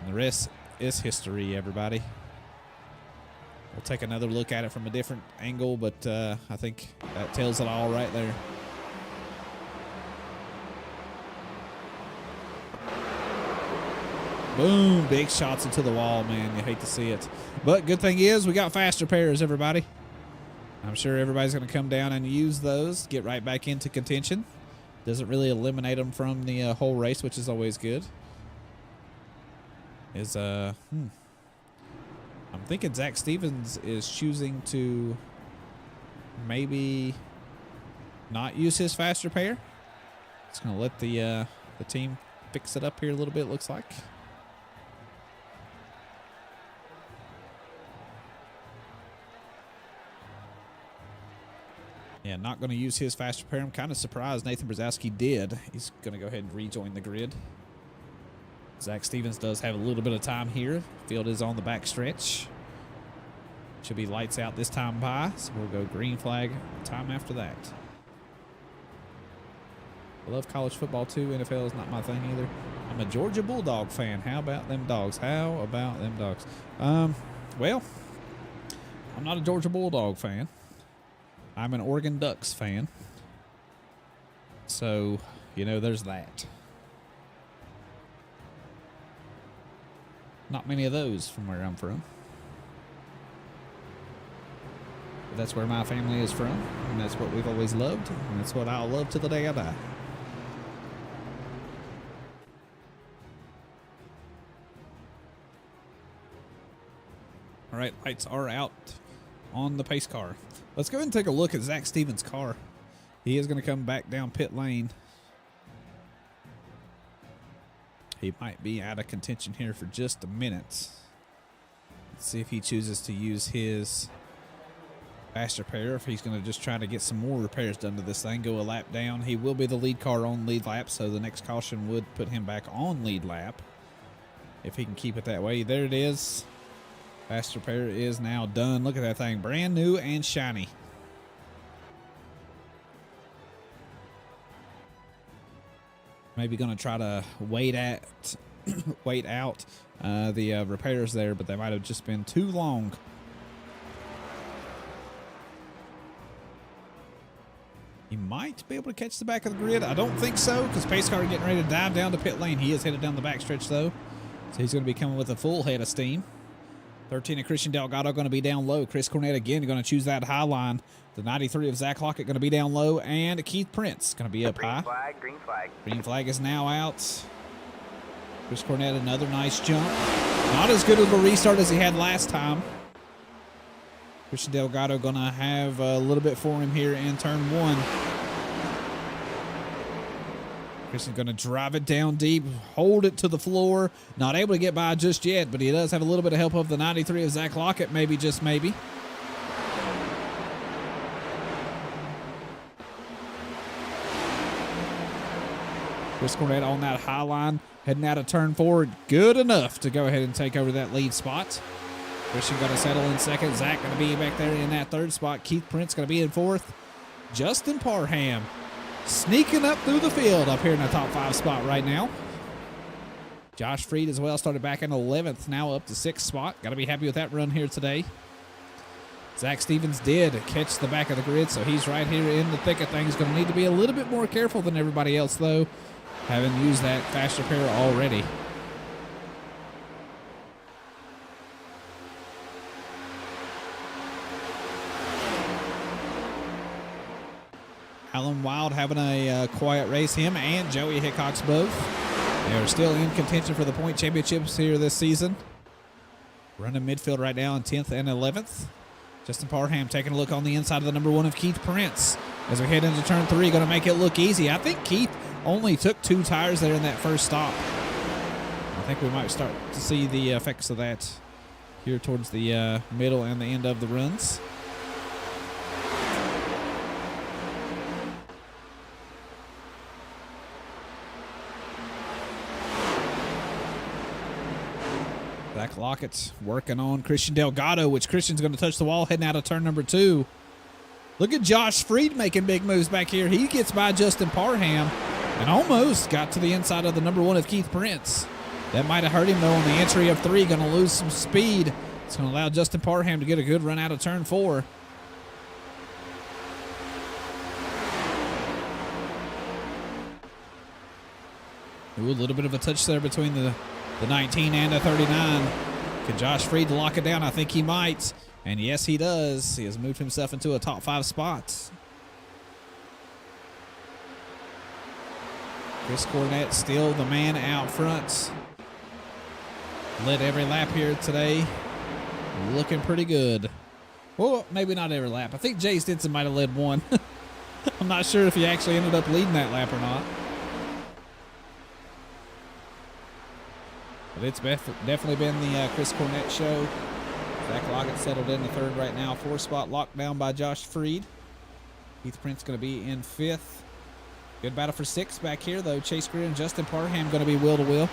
And the rest is history, everybody. We'll take another look at it from a different angle, but I think that tells it all right there. Boom, big shots into the wall, man. You hate to see it. But good thing is we got faster pairs, everybody. I'm sure everybody's going to come down and use those, get right back into contention. Doesn't really eliminate them from the whole race, which is always good. I'm thinking Zach Stevens is choosing to maybe not use his faster pair. It's going to let the team fix it up here a little bit, it looks like. Yeah, not going to use his faster pair. I'm kind of surprised Nathan Brzezowski did. He's going to go ahead and rejoin the grid. Zach Stevens does have a little bit of time here. Field is on the back stretch. Should be lights out this time by, so we'll go green flag time after that. I love college football too. NFL is not my thing either. I'm a Georgia Bulldog fan. How about them dogs? How about them dogs? Well, I'm not a Georgia Bulldog fan. I'm an Oregon Ducks fan. So, you know, there's that. Not many of those from where I'm from. But that's where my family is from, and that's what we've always loved, and that's what I'll love to the day I die. All right, lights are out on the pace car. Let's go ahead and take a look at Zach Stevens' car. He is going to come back down pit lane. He might be out of contention here for just a minute. Let's see if he chooses to use his faster pair, if he's going to just try to get some more repairs done to this thing, go a lap down. He will be the lead car on lead lap, so the next caution would put him back on lead lap if he can keep it that way. There it is. Faster pair is now done. Look at that thing, brand new and shiny. Maybe going to try to wait out the repairs there, but they might have just been too long. He might be able to catch the back of the grid. I don't think so, because pace car getting ready to dive down to pit lane. He is headed down the backstretch though, so he's going to be coming with a full head of steam. 13 of Christian Delgado going to be down low. Chris Cornett again going to choose that high line. The 93 of Zach Lockett going to be down low. And Keith Prince going to be up high. Green flag. Green flag is now out. Chris Cornett, another nice jump. Not as good of a restart as he had last time. Christian Delgado going to have a little bit for him here in turn one. Christian's going to drive it down deep, hold it to the floor. Not able to get by just yet, but he does have a little bit of help of the 93 of Zach Lockett, maybe, just maybe. Chris Cornett on that high line, heading out of turn forward. Good enough to go ahead and take over that lead spot. Christian going to settle in second. Zach going to be back there in that third spot. Keith Prince going to be in fourth. Justin Parham sneaking up through the field up here in the top 5 spot right now. Josh Freed as well started back in 11th, now up to 6th spot. Got to be happy with that run here today. Zach Stevens did catch the back of the grid, so he's right here in the thick of things. Going to need to be a little bit more careful than everybody else, though, having used that faster pair already. Alan Wild having a quiet race, him and Joey Hickox both. They are still in contention for the point championships here this season. Running midfield right now in 10th and 11th. Justin Parham taking a look on the inside of the number 1 of Keith Prince. As we head into turn 3, going to make it look easy. I think Keith only took 2 tires there in that first stop. I think we might start to see the effects of that here towards the middle and the end of the runs. Zach Lockett working on Christian Delgado, which Christian's going to touch the wall heading out of turn number 2. Look at Josh Freed making big moves back here. He gets by Justin Parham and almost got to the inside of the number 1 of Keith Prince. That might have hurt him, though, on the entry of 3. Going to lose some speed. It's going to allow Justin Parham to get a good run out of turn 4. Ooh, a little bit of a touch there between the 19 and the 39. Can Josh Freed lock it down? I think he might. And yes, he does. He has moved himself into a top 5 spot. Chris Cornett still the man out front. Led every lap here today. Looking pretty good. Well, maybe not every lap. I think Jay Stinson might have led one. I'm not sure if he actually ended up leading that lap or not. But it's definitely been the Chris Cornett show. Zach Lockett settled in the 3rd right now. 4-spot locked down by Josh Freed. Keith Prince going to be in 5th. Good battle for 6th back here, though. Chase Greer and Justin Parham going to be wheel to wheel.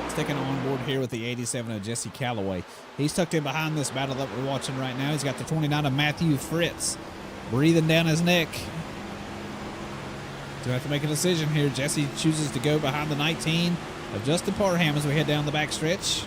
Sticking on board here with the 87 of Jesse Calloway. He's tucked in behind this battle that we're watching right now. He's got the 29 of Matthew Fritz breathing down his neck. Do have to make a decision here. Jesse chooses to go behind the 19 of Justin Parham as we head down the backstretch.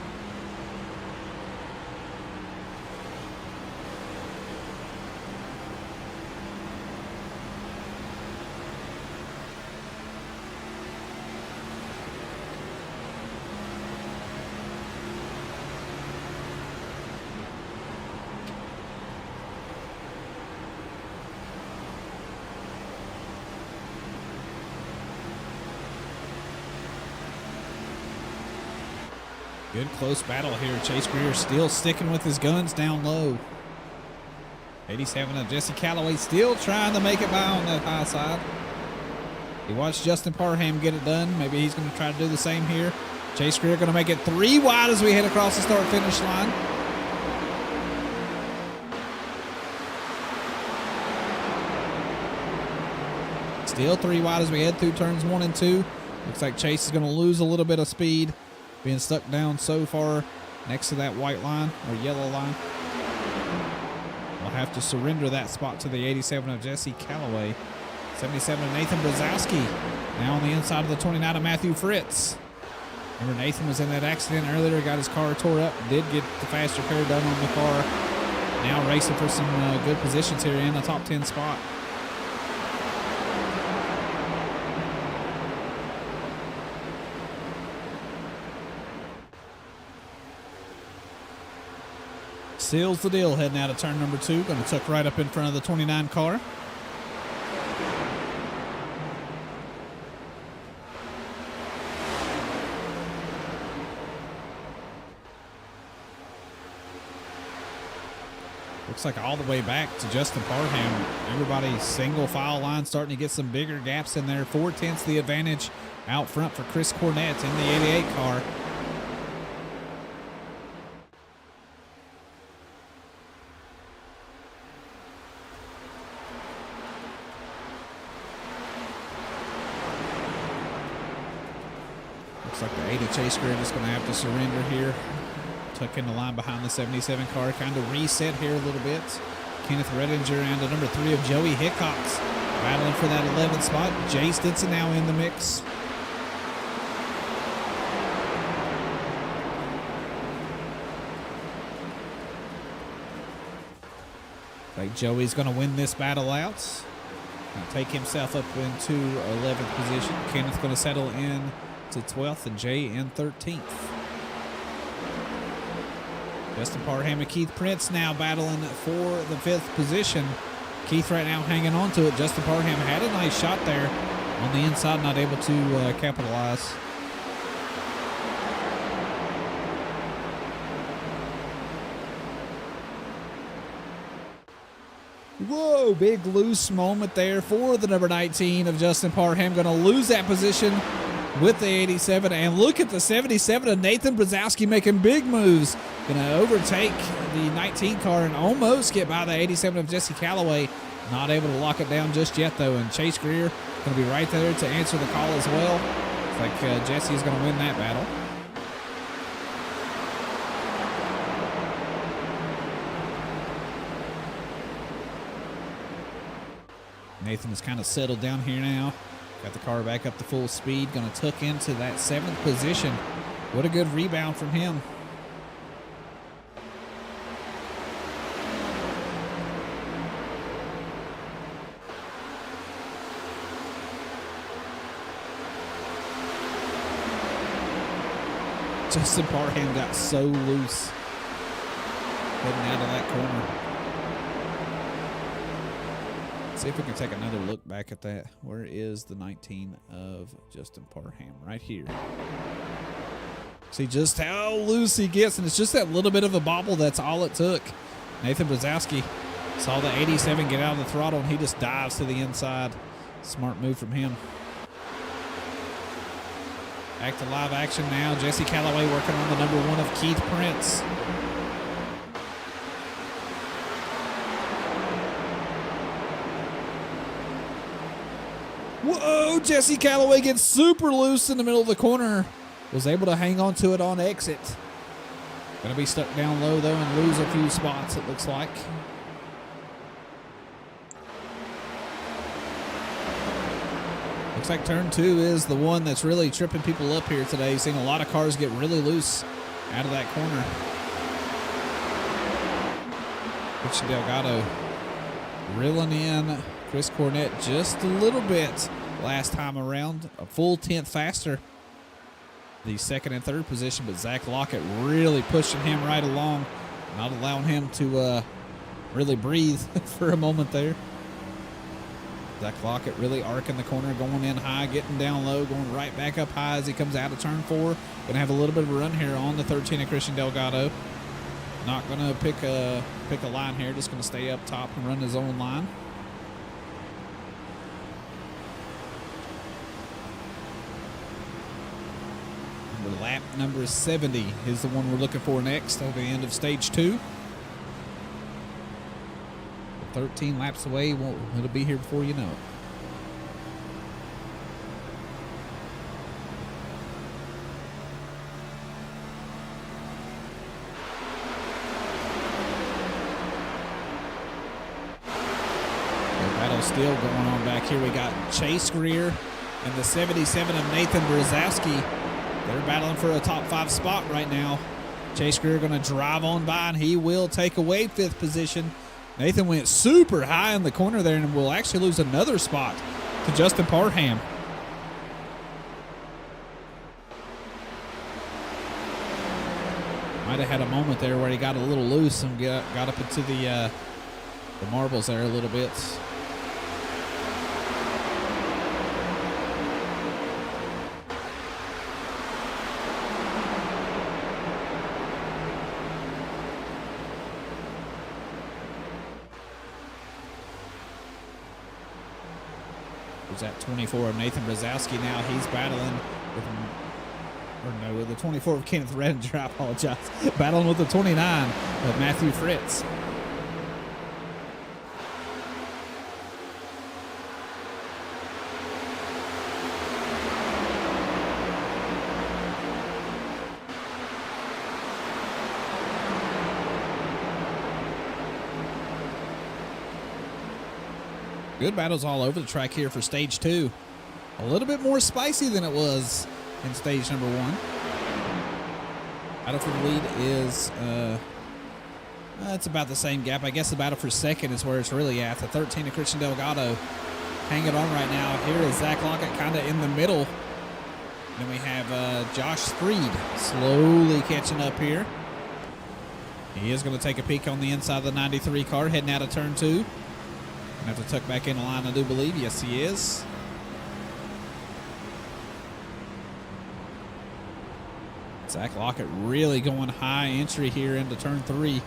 Good close battle here. Chase Greer still sticking with his guns down low. 87 of Jesse Calloway still trying to make it by on that high side. He watched Justin Parham get it done. Maybe he's going to try to do the same here. Chase Greer going to make it 3 wide as we head across the start-finish line. Still 3 wide as we head through turns 1 and 2. Looks like Chase is going to lose a little bit of speed. Being stuck down so far next to that white line or yellow line. We'll have to surrender that spot to the 87 of Jesse Calloway. 77 of Nathan Brzezowski. Now on the inside of the 29 of Matthew Fritz. Remember, Nathan was in that accident earlier, got his car tore up, did get the fast repair done on the car. Now racing for some good positions here in the top 10 spot. Seals the deal heading out of turn number 2. Going to tuck right up in front of the 29 car. Looks like all the way back to Justin Parham. Everybody's single file line starting to get some bigger gaps in there. 4/10 the advantage out front for Chris Cornett in the 88 car. Looks like the 80 Chase Greer is going to have to surrender here. Tuck in the line behind the 77 car. Kind of reset here a little bit. Kenneth Redinger and the number 3 of Joey Hickox battling for that 11th spot. Jay Stinson now in the mix. Like Joey's going to win this battle out. Gonna take himself up into 11th position. Kenneth going to settle in to 12th and Jay in 13th. Justin Parham and Keith Prince now battling for the 5th position. Keith right now hanging on to it. Justin Parham had a nice shot there on the inside, not able to capitalize. Whoa, big loose moment there for the number 19 of Justin Parham. Going to lose that position with the 87. And look at the 77 of Nathan Brzezowski making big moves. Going to overtake the 19 car and almost get by the 87 of Jesse Calloway. Not able to lock it down just yet, though. And Chase Greer going to be right there to answer the call as well. Looks like Jesse is going to win that battle. Nathan is kind of settled down here now. Got the car back up to full speed. Going to tuck into that 7th position. What a good rebound from him. Justin Parham got so loose heading out of that corner. See if we can take another look back at that. Where is the 19 of Justin Parham? Right here. See just how loose he gets, and it's just that little bit of a bobble. That's all it took. Nathan Brzezowski saw the 87 get out of the throttle, and he just dives to the inside. Smart move from him. Back to live action now. Jesse Calloway working on the number 1 of Keith Prince. Whoa, Jesse Calloway gets super loose in the middle of the corner. Was able to hang on to it on exit. Going to be stuck down low, though, and lose a few spots, it looks like. Looks like turn 2 is the one that's really tripping people up here today. Seeing a lot of cars get really loose out of that corner. Christian Delgado reeling in Chris Cornett just a little bit last time around. A full 10th faster. The 2nd and 3rd position, but Zach Lockett really pushing him right along. Not allowing him to really breathe for a moment there. Zach Lockett really arcing the corner, going in high, getting down low, going right back up high as he comes out of turn 4. Going to have a little bit of a run here on the 13 of Christian Delgado. Not going to pick a line here, just going to stay up top and run his own line. Lap number 70 is the one we're looking for next at the end of stage 2. 13 laps away. It'll be here before you know it. The battle still going on back here. We got Chase Greer and the 77 of Nathan Brzezowski. They're battling for a top 5 spot right now. Chase Greer going to drive on by, and he will take away 5th position. Nathan went super high in the corner there and will actually lose another spot to Justin Parham. Might have had a moment there where he got a little loose and got up into the marbles there a little bit. At 24 of Nathan Brzezowski now. He's battling with the 24 of Kenneth Redinger. I apologize. Battling with the 29 of Matthew Fritz. Good battles all over the track here for stage 2. A little bit more spicy than it was in stage number 1. Battle for the lead is, it's about the same gap. I guess the battle for 2nd is where it's really at. The 13 of Christian Delgado hanging on right now. Here is Zach Lockett kind of in the middle. Then we have Josh Freed slowly catching up here. He is going to take a peek on the inside of the 93 car, heading out of turn 2. Gonna have to tuck back in the line, I do believe. Yes, he is. Zach Lockett really going high entry here into turn 3.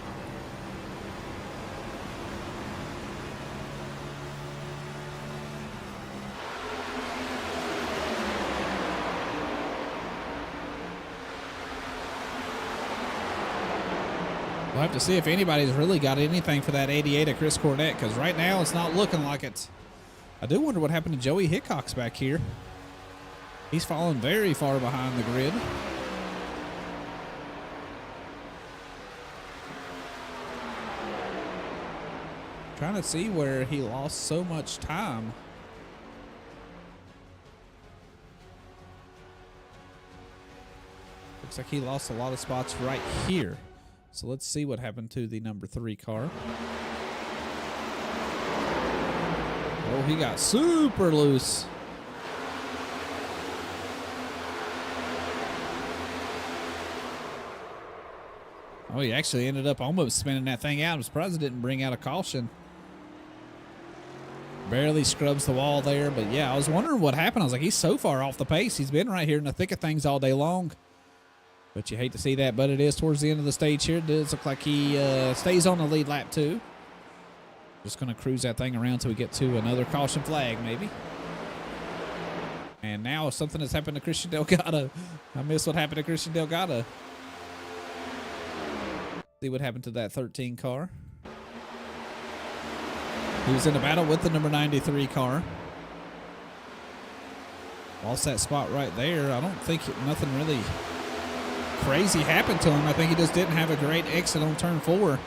We'll have to see if anybody's really got anything for that 88 of Chris Cornett, because right now it's not looking like it. I do wonder what happened to Joey Hickox back here. He's fallen very far behind the grid. Trying to see where he lost so much time. Looks like he lost a lot of spots right here. So let's see what happened to the number 3 car. Oh, he got super loose. Oh, he actually ended up almost spinning that thing out. I'm surprised it didn't bring out a caution. Barely scrubs the wall there, but yeah, I was wondering what happened. I was like, he's so far off the pace. He's been right here in the thick of things all day long. But you hate to see that, but it is towards the end of the stage here. It does look like he stays on the lead lap 2. Just going to cruise that thing around till we get to another caution flag, maybe. And now something has happened to Christian Delgado. I missed what happened to Christian Delgado. See what happened to that 13 car. He was in a battle with the number 93 car. Lost that spot right there. I don't think nothing really crazy happened to him. I think he just didn't have a great exit on turn 4.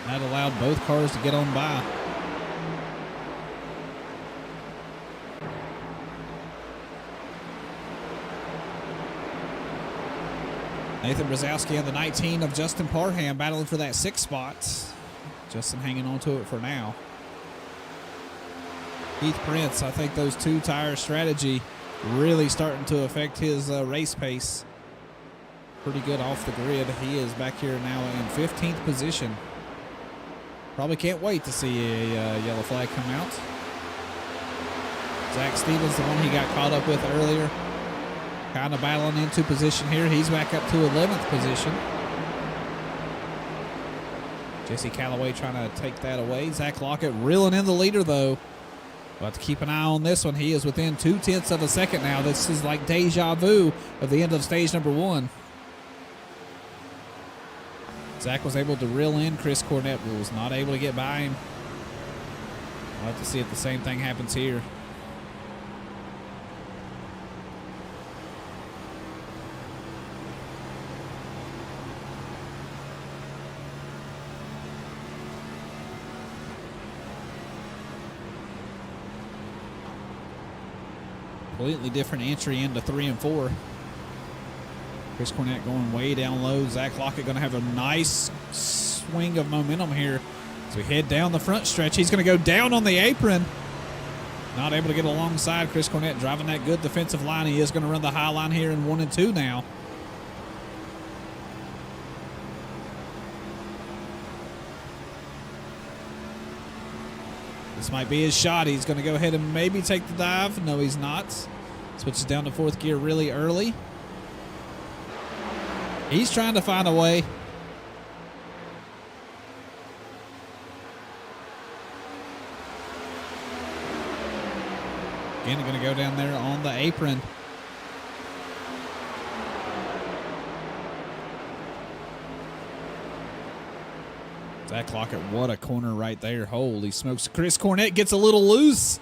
That allowed both cars to get on by. Nathan Brzezowski on the 19 of Justin Parham battling for that 6th spot. Justin hanging on to it for now. Keith Prince, I think those 2-tire strategy really starting to affect his race pace. Pretty good off the grid. He is back here now in 15th position. Probably can't wait to see a yellow flag come out. Zach Stevens, the one he got caught up with earlier, kind of battling into position here. He's back up to 11th position. Jesse Calloway trying to take that away. Zach Lockett reeling in the leader, though. We'll have to keep an eye on this one. He is within 0.2 of a second now. This is like deja vu of the end of stage number 1. Zach was able to reel in Chris Cornett, but was not able to get by him. We'll have to see if the same thing happens here. Completely different entry into 3 and 4. Chris Cornett going way down low. Zach Lockett going to have a nice swing of momentum here as we head down the front stretch. He's going to go down on the apron. Not able to get alongside Chris Cornett, driving that good defensive line. He is going to run the high line here in 1 and 2 now. This might be his shot. He's going to go ahead and maybe take the dive. No, he's not. Switches down to 4th gear really early. He's trying to find a way. Again, going to go down there on the apron. Zach Lockett, what a corner right there. Holy smokes. Chris Cornett gets a little loose.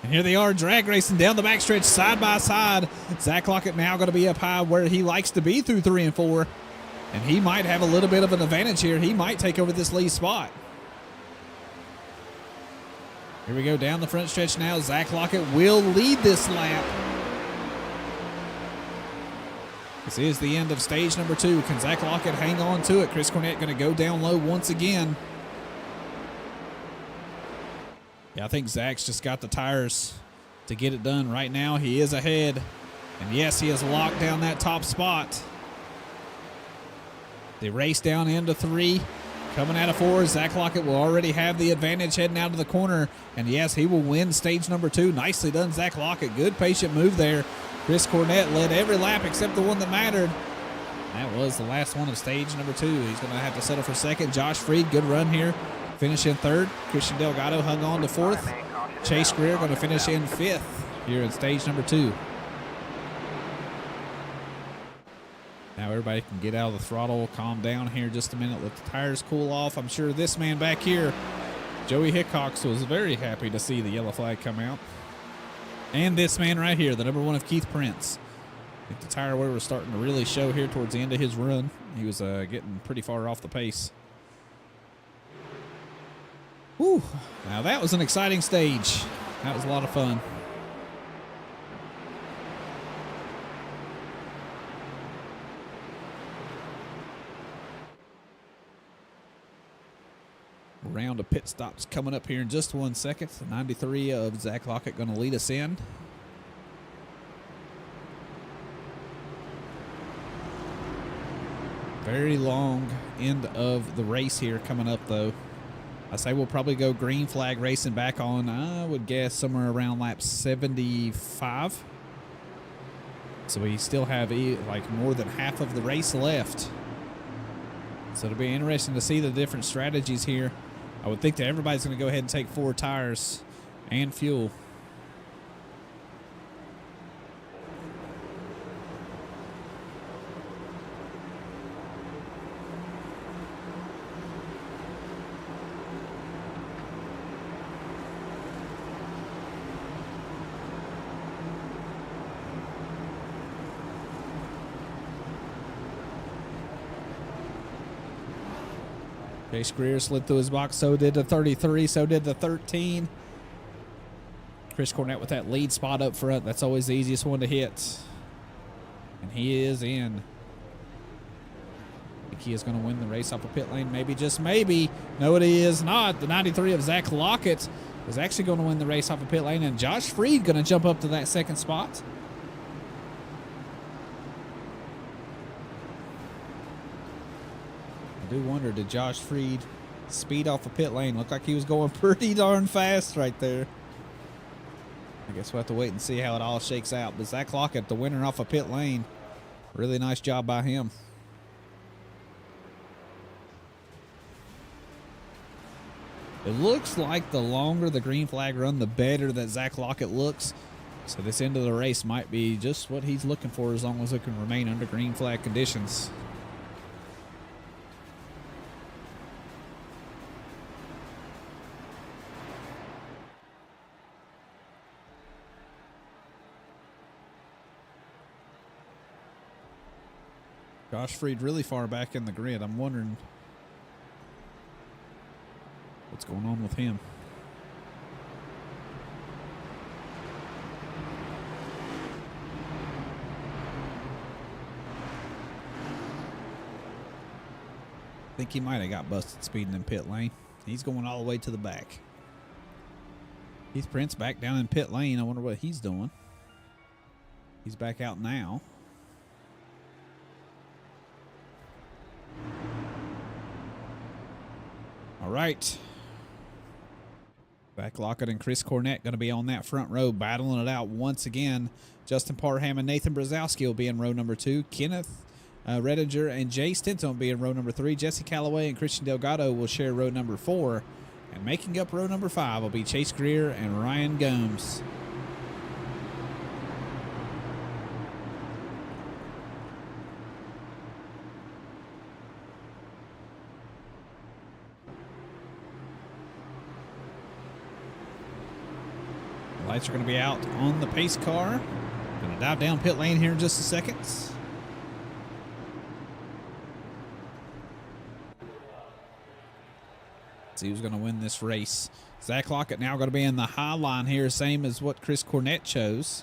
And here they are drag racing down the backstretch side by side. Zach Lockett now going to be up high where he likes to be through 3 and 4. And he might have a little bit of an advantage here. He might take over this lead spot. Here we go down the front stretch now. Zach Lockett will lead this lap. This is the end of stage number 2. Can Zach Lockett hang on to it? Chris Cornett going to go down low once again. Yeah, I think Zach's just got the tires to get it done. Right now, he is ahead. And yes, he has locked down that top spot. The race down into 3. Coming out of 4, Zach Lockett will already have the advantage heading out of the corner. And yes, he will win stage number 2. Nicely done, Zach Lockett. Good patient move there. Chris Cornett led every lap except the one that mattered. That was the last one of stage number 2. He's going to have to settle for second. Josh Freed, good run here. Finish in third. Christian Delgado hung on to fourth. Chase Greer going to finish in 5th here in stage number 2. Now everybody can get out of the throttle, calm down here just a minute, let the tires cool off. I'm sure this man back here, Joey Hickox, was very happy to see the yellow flag come out. And this man right here, the number 1 of Keith Prince. I think the tire wear was starting to really show here towards the end of his run. He was getting pretty far off the pace. Whew. Now that was an exciting stage. That was a lot of fun. Round of pit stops coming up here in just 1 second. The 93 of Zach Lockett going to lead us in. Very long end of the race here coming up, though. I say we'll probably go green flag racing back on, I would guess, somewhere around lap 75. So we still have like more than half of the race left. So it'll be interesting to see the different strategies here. I would think that everybody's going to go ahead and take 4 tires and fuel. Chase Greer slid through his box. So did the 33. So did the 13. Chris Cornett with that lead spot up front. That's always the easiest one to hit. And he is in. I think he is going to win the race off of pit lane. Maybe, just maybe. No, it is not. The 93 of Zach Lockett is actually going to win the race off of pit lane. And Josh Freed going to jump up to that second spot. I do wonder, did Josh Freed speed off the pit lane? Looked like he was going pretty darn fast right there. I guess we'll have to wait and see how it all shakes out. But Zach Lockett, the winner off of pit lane. Really nice job by him. It looks like the longer the green flag run, the better that Zach Lockett looks. So this end of the race might be just what he's looking for as long as it can remain under green flag conditions. Josh Freed really far back in the grid. I'm wondering what's going on with him. I think he might have got busted speeding in pit lane. He's going all the way to the back. Keith Prince back down in pit lane. I wonder what he's doing. He's back out now. All right. Zach Lockett and Chris Cornett going to be on that front row battling it out once again. Justin Parham and Nathan Brzezowski will be in row number 2. Kenneth Redinger and Jay Stinson will be in row number 3. Jesse Calloway and Christian Delgado will share row number 4. And making up row number 5 will be Chase Greer and Ryan Gomes. Lights are going to be out on the pace car. Going to dive down pit lane here in just a second. See who's going to win this race. Zach Lockett now going to be in the high line here, same as what Chris Cornett chose.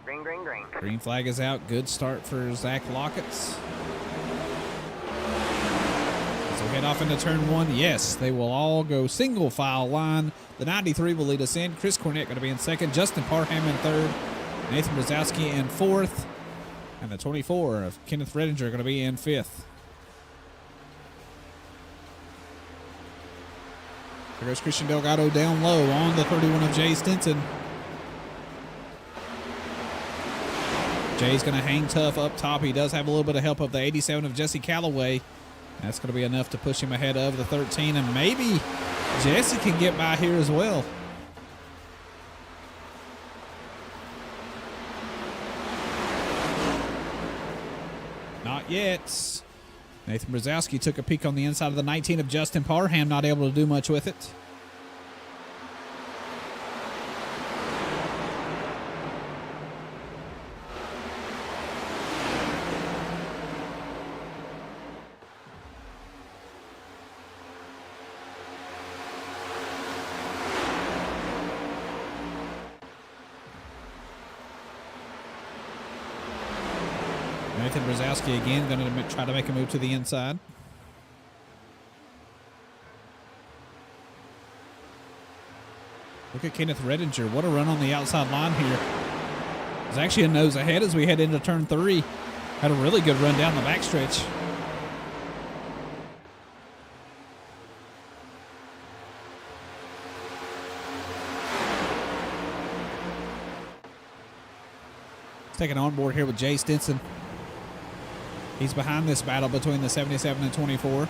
Green, green, green. Green flag is out. Good start for Zach Lockett. So head off into turn 1. Yes, they will all go single file line. The 93 will lead us in. Chris Cornett going to be in second. Justin Parham in third. Nathan Brzezowski in fourth. And the 24 of Kenneth Redinger going to be in 5th. There goes Christian Delgado down low on the 31 of Jay Stinson. Jay's going to hang tough up top. He does have a little bit of help of the 87 of Jesse Calloway. That's going to be enough to push him ahead of the 13, and maybe Jesse can get by here as well. Not yet. Nathan Brzezowski took a peek on the inside of the 19 of Justin Parham, not able to do much with it. Nathan Brzezowski again going to try to make a move to the inside. Look at Kenneth Redinger. What a run on the outside line here. It's actually a nose ahead as we head into turn 3. Had a really good run down the backstretch. Taking on board here with Jay Stinson. He's behind this battle between the 77 and 24.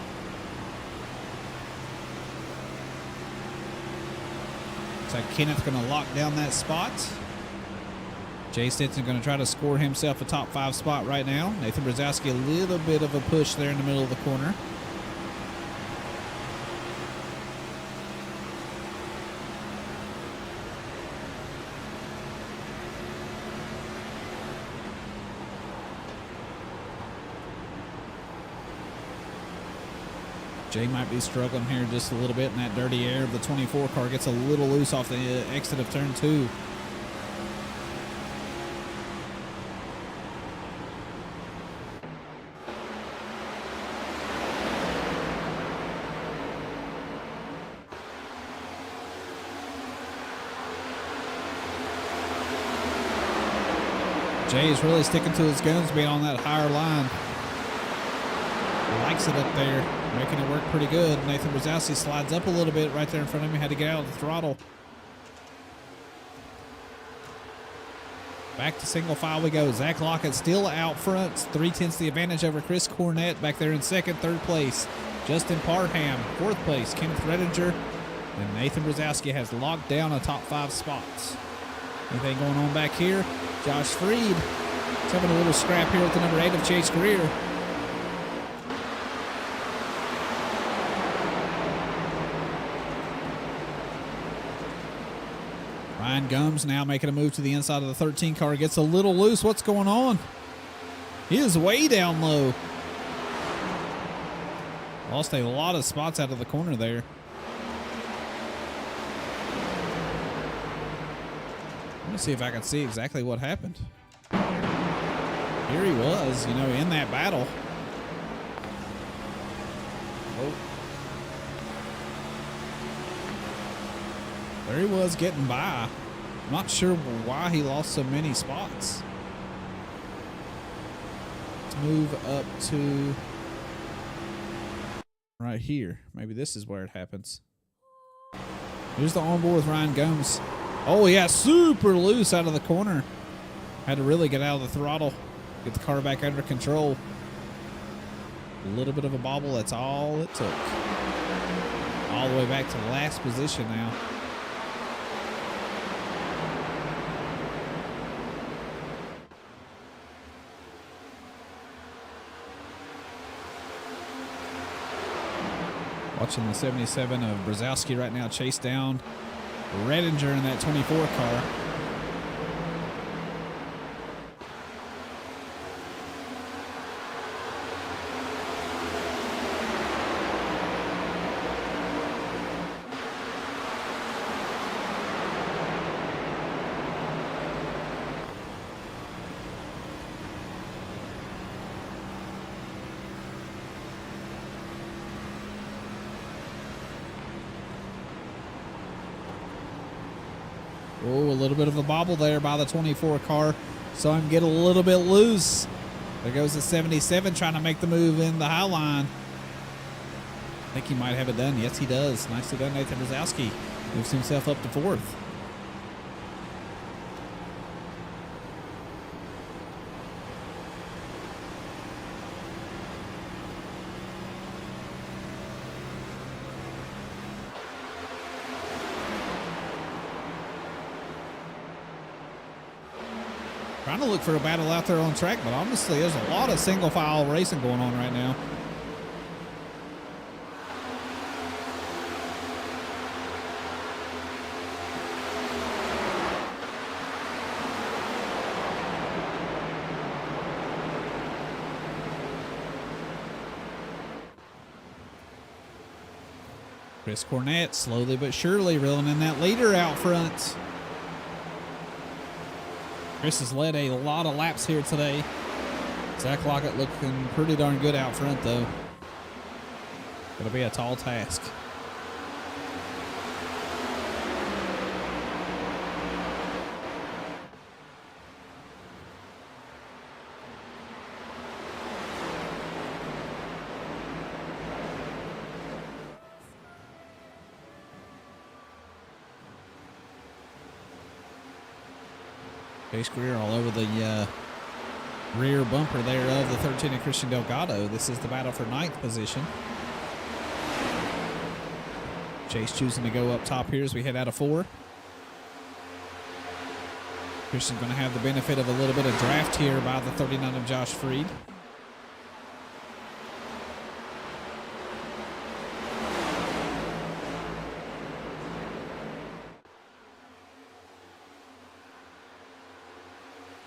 Looks like Kenneth going to lock down that spot. Jay Stinson going to try to score himself a top 5 spot right now. Nathan Brzezowski a little bit of a push there in the middle of the corner. Jay might be struggling here just a little bit in that dirty air. The 24 car gets a little loose off the exit of turn 2. Jay is really sticking to his guns, being on that higher line. Likes it up there, making it work pretty good. Nathan Brzezowski slides up a little bit right there in front of him. Had to get out of the throttle. Back to single file we go. Zach Lockett still out front. 3/10 the advantage over Chris Cornett back there in second. Third place, Justin Parham. Fourth place, Kenneth Redinger. And Nathan Brzezowski has locked down a top 5 spots. Anything going on back here? Josh Freed is having a little scrap here with the number 8 of Chase Greer. Ryan Gums now making a move to the inside of the 13 car. Gets a little loose. What's going on? He is way down low. Lost a lot of spots out of the corner there. Let me see if I can see exactly what happened. Here he was, you know, in that battle. Oh. There he was getting by. I'm not sure why he lost so many spots. Let's move up to right here. Maybe this is where it happens. Here's the onboard with Ryan Gomes. Oh, yeah, super loose out of the corner. Had to really get out of the throttle, get the car back under control. A little bit of a bobble, that's all it took. All the way back to last position now. Watching the 77 of Brzezowski right now chase down Redinger in that 24 car. Oh, a little bit of a bobble there by the 24 car. Saw him get a little bit loose. There goes the 77 trying to make the move in the high line. I think he might have it done. Yes, he does. Nicely done, Nathan Brzezowski. Moves himself up to 4th. Trying to look for a battle out there on track, but honestly, there's a lot of single file racing going on right now. Chris Cornett slowly but surely reeling in that leader out front. Chris has led a lot of laps here today. Zach Lockett looking pretty darn good out front, though. It'll be a tall task. Chase Greer all over the rear bumper there of the 13 of Christian Delgado. This is the battle for 9th position. Chase choosing to go up top here as we head out of 4. Christian's going to have the benefit of a little bit of draft here by the 39 of Josh Freed.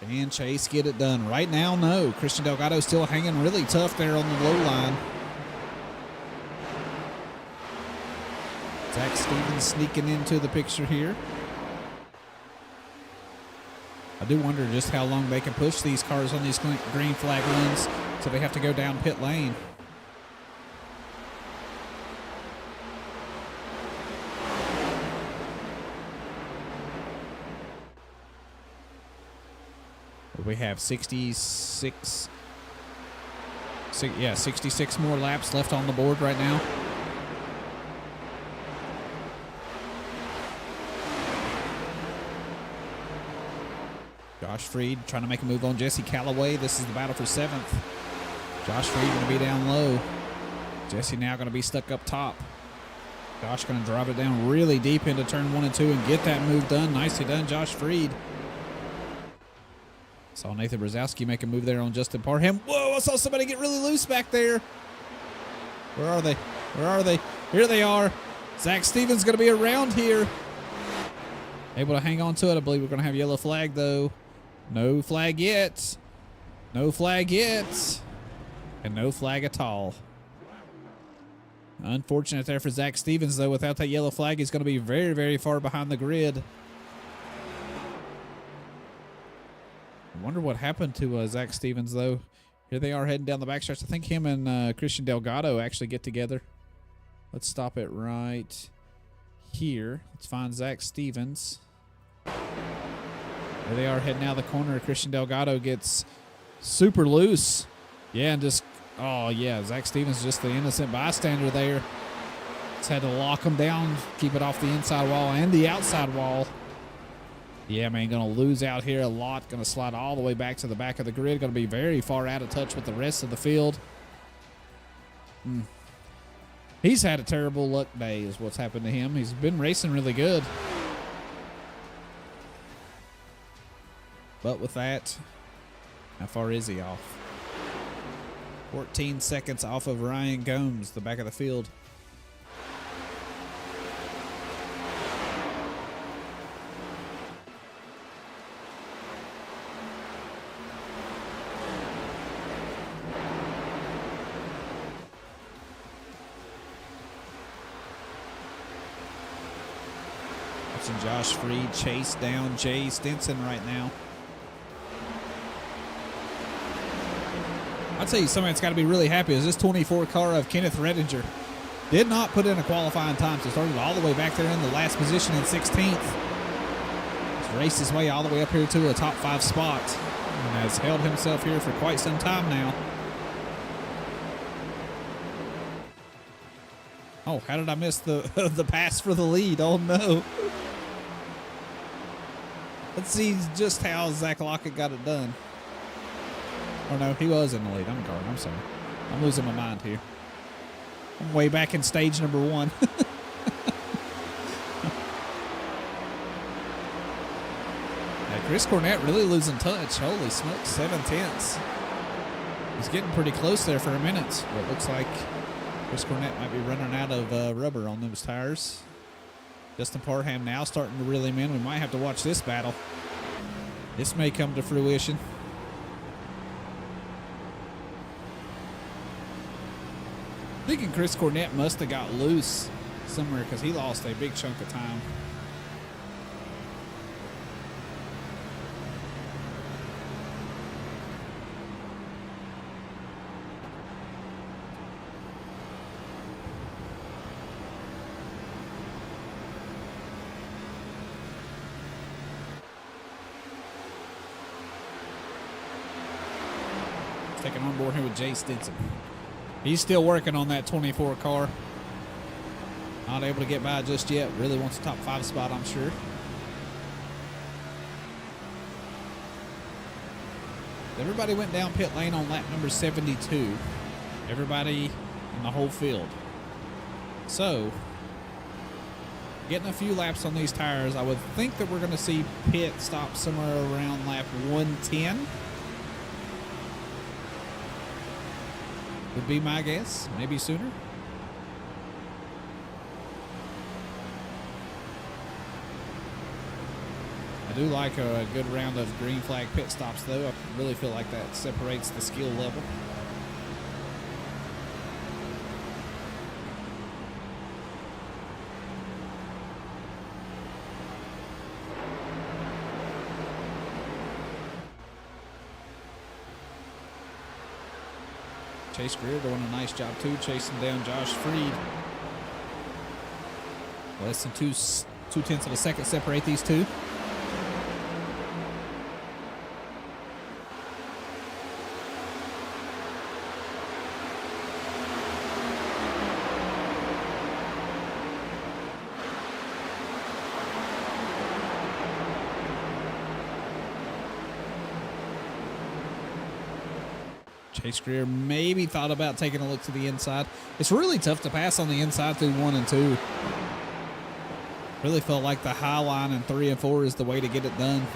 Can Chase get it done right now? No. Christian Delgado still hanging really tough there on the low line. Zach Stevens sneaking into the picture here. I do wonder just how long they can push these cars on these green flag runs so they have to go down pit lane. We have 66 more laps left on the board right now. Josh Freed trying to make a move on Jesse Callaway. This is the battle for 7th. Josh Freed going to be down low. Jesse now going to be stuck up top. Josh going to drive it down really deep into turn 1 and 2 and get that move done. Nicely done, Josh Freed. Saw Nathan Brzezowski make a move there on Justin Parham. Whoa, I saw somebody get really loose back there. Where are they? Where are they? Here they are. Zach Stevens going to be around here. Able to hang on to it. I believe we're going to have yellow flag, though. No flag yet. No flag yet. And no flag at all. Unfortunate there for Zach Stevens, though. Without that yellow flag, he's going to be very, very far behind the grid. I wonder what happened to Zach Stevens, though. Here they are heading down the backstretch. I think him and Christian Delgado actually get together. Let's stop it right here. Let's find Zach Stevens. There they are heading out of the corner. Christian Delgado gets super loose. Yeah, and just, oh, yeah, Zach Stevens is just the innocent bystander there. Just had to lock him down, keep it off the inside wall and the outside wall. Yeah, man, going to lose out here a lot. Going to slide all the way back to the back of the grid. Going to be very far out of touch with the rest of the field. He's had a terrible luck day is what's happened to him. He's been racing really good. But with that, how far is he off? 14 seconds off of Ryan Gomes, the back of the field. Watching Josh Freed chase down Jay Stinson right now. I'll tell you something that's got to be really happy is this 24 car of Kenneth Redinger did not put in a qualifying time, so started all the way back there in the last position in 16th. He's raced his way all the way up here to a top 5 spot. and has held himself here for quite some time now. Oh, how did I miss the the pass for the lead? Oh no. Let's see just how Zach Lockett got it done. Oh no, he was in the lead. I'm sorry. I'm losing my mind here. I'm way back in stage number 1. Chris Cornett really losing touch. Holy smokes, 7/10. He's getting pretty close there for a minute. But it looks like Chris Cornett might be running out of rubber on those tires. Justin Parham now starting to reel him in. We might have to watch this battle. This may come to fruition. Thinking Chris Cornett must have got loose somewhere because he lost a big chunk of time. Taking on board here with Jay Stinson. He's still working on that 24 car. Not able to get by just yet. Really wants a top 5 spot, I'm sure. Everybody went down pit lane on lap number 72. Everybody in the whole field. So, getting a few laps on these tires, I would think that we're going to see pit stop somewhere around lap 110. Would be my guess. Maybe sooner. I do like a good round of green flag pit stops, though. I really feel like that separates the skill level. Chase Greer doing a nice job, too, chasing down Josh Freed. Less than 2/10 of a second separate these two. Chase Greer maybe thought about taking a look to the inside. It's really tough to pass on the inside through 1 and 2. Really felt like the high line in 3 and 4 is the way to get it done.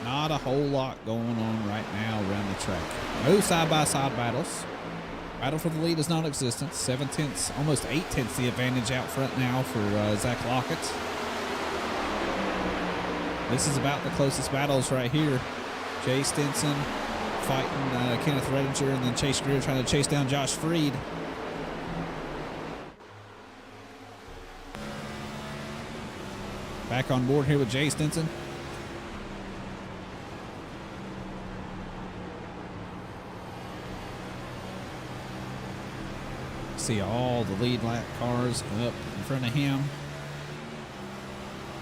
Not a whole lot going on right now around the track. No side-by-side battles. Battle for the lead is non-existent. 7/10, almost 8/10 the advantage out front now for Zach Lockett. This is about the closest battles right here. Jay Stinson fighting Kenneth Redinger, and then Chase Greer trying to chase down Josh Freed. Back on board here with Jay Stinson. See all the lead lap cars up in front of him.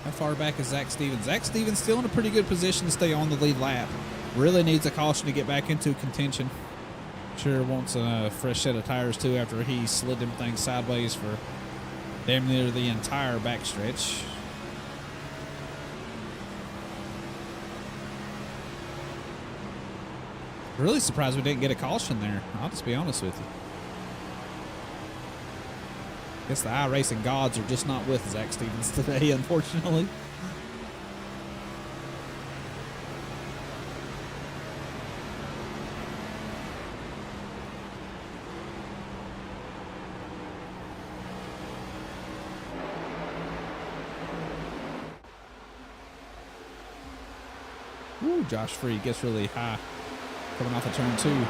How far back is Zach Stevens? Zach Stevens still in a pretty good position to stay on the lead lap. Really needs a caution to get back into contention. Sure wants a fresh set of tires too after he slid them things sideways for damn near the entire backstretch. Really surprised we didn't get a caution there. I'll just be honest with you. Guess the iRacing gods are just not with Zach Stevens today, unfortunately. Ooh, Josh Freed gets really high. Coming off of turn 2.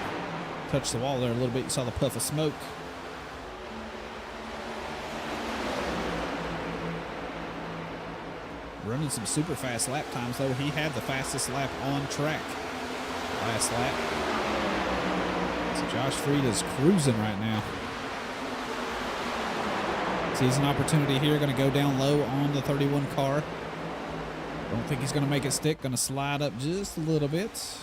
Touched the wall there a little bit. You saw the puff of smoke. Running some super fast lap times, though. He had the fastest lap on track last lap. So Josh Freed is cruising right now. Sees an opportunity here. Going to go down low on the 31 car. Don't think he's going to make it stick. Going to slide up just a little bit.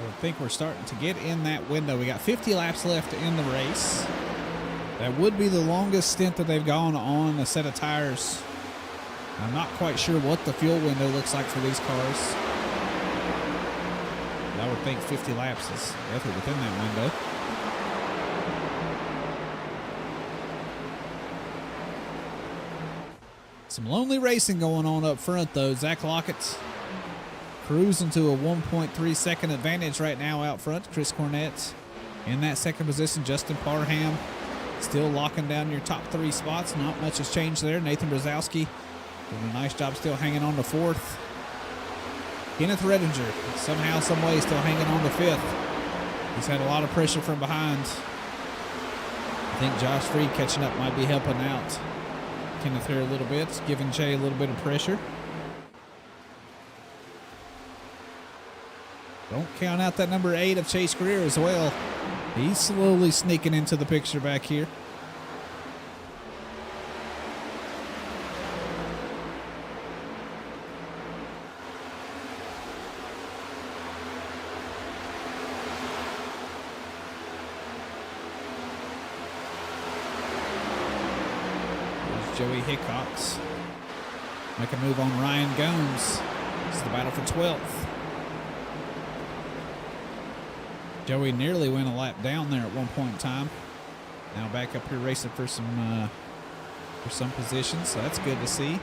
I think we're starting to get in that window. We got 50 laps left in the race. That would be the longest stint that they've gone on a set of tires. I'm not quite sure what the fuel window looks like for these cars. I would think 50 laps is definitely within that window. Some lonely racing going on up front, though. Zach Lockett cruising to a 1.3 second advantage right now out front. Chris Cornett in that second position. Justin Parham still locking down your top 3 spots. Not much has changed there. Nathan Brzezowski doing a nice job still hanging on to 4th. Kenneth Redinger somehow, some way still hanging on to 5th. He's had a lot of pressure from behind. I think Josh Freed catching up might be helping out Kenneth here a little bit, giving Jay a little bit of pressure. Don't count out that number 8 of Chase Greer as well. He's slowly sneaking into the picture back here. There's Joey Hickox. Make a move on Ryan Gomes. This is the battle for 12th. Joey nearly went a lap down there at one point in time. Now back up here racing for some positions, so that's good to see.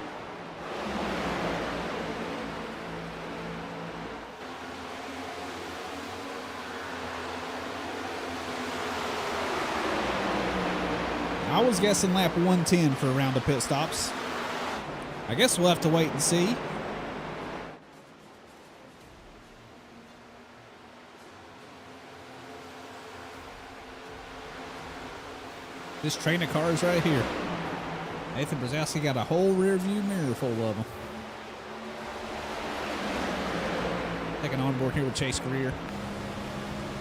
I was guessing lap 110 for a round of pit stops. I guess we'll have to wait and see. This train of cars right here. Nathan Brzezowski got a whole rear view mirror full of them. Taking on board here with Chase Greer.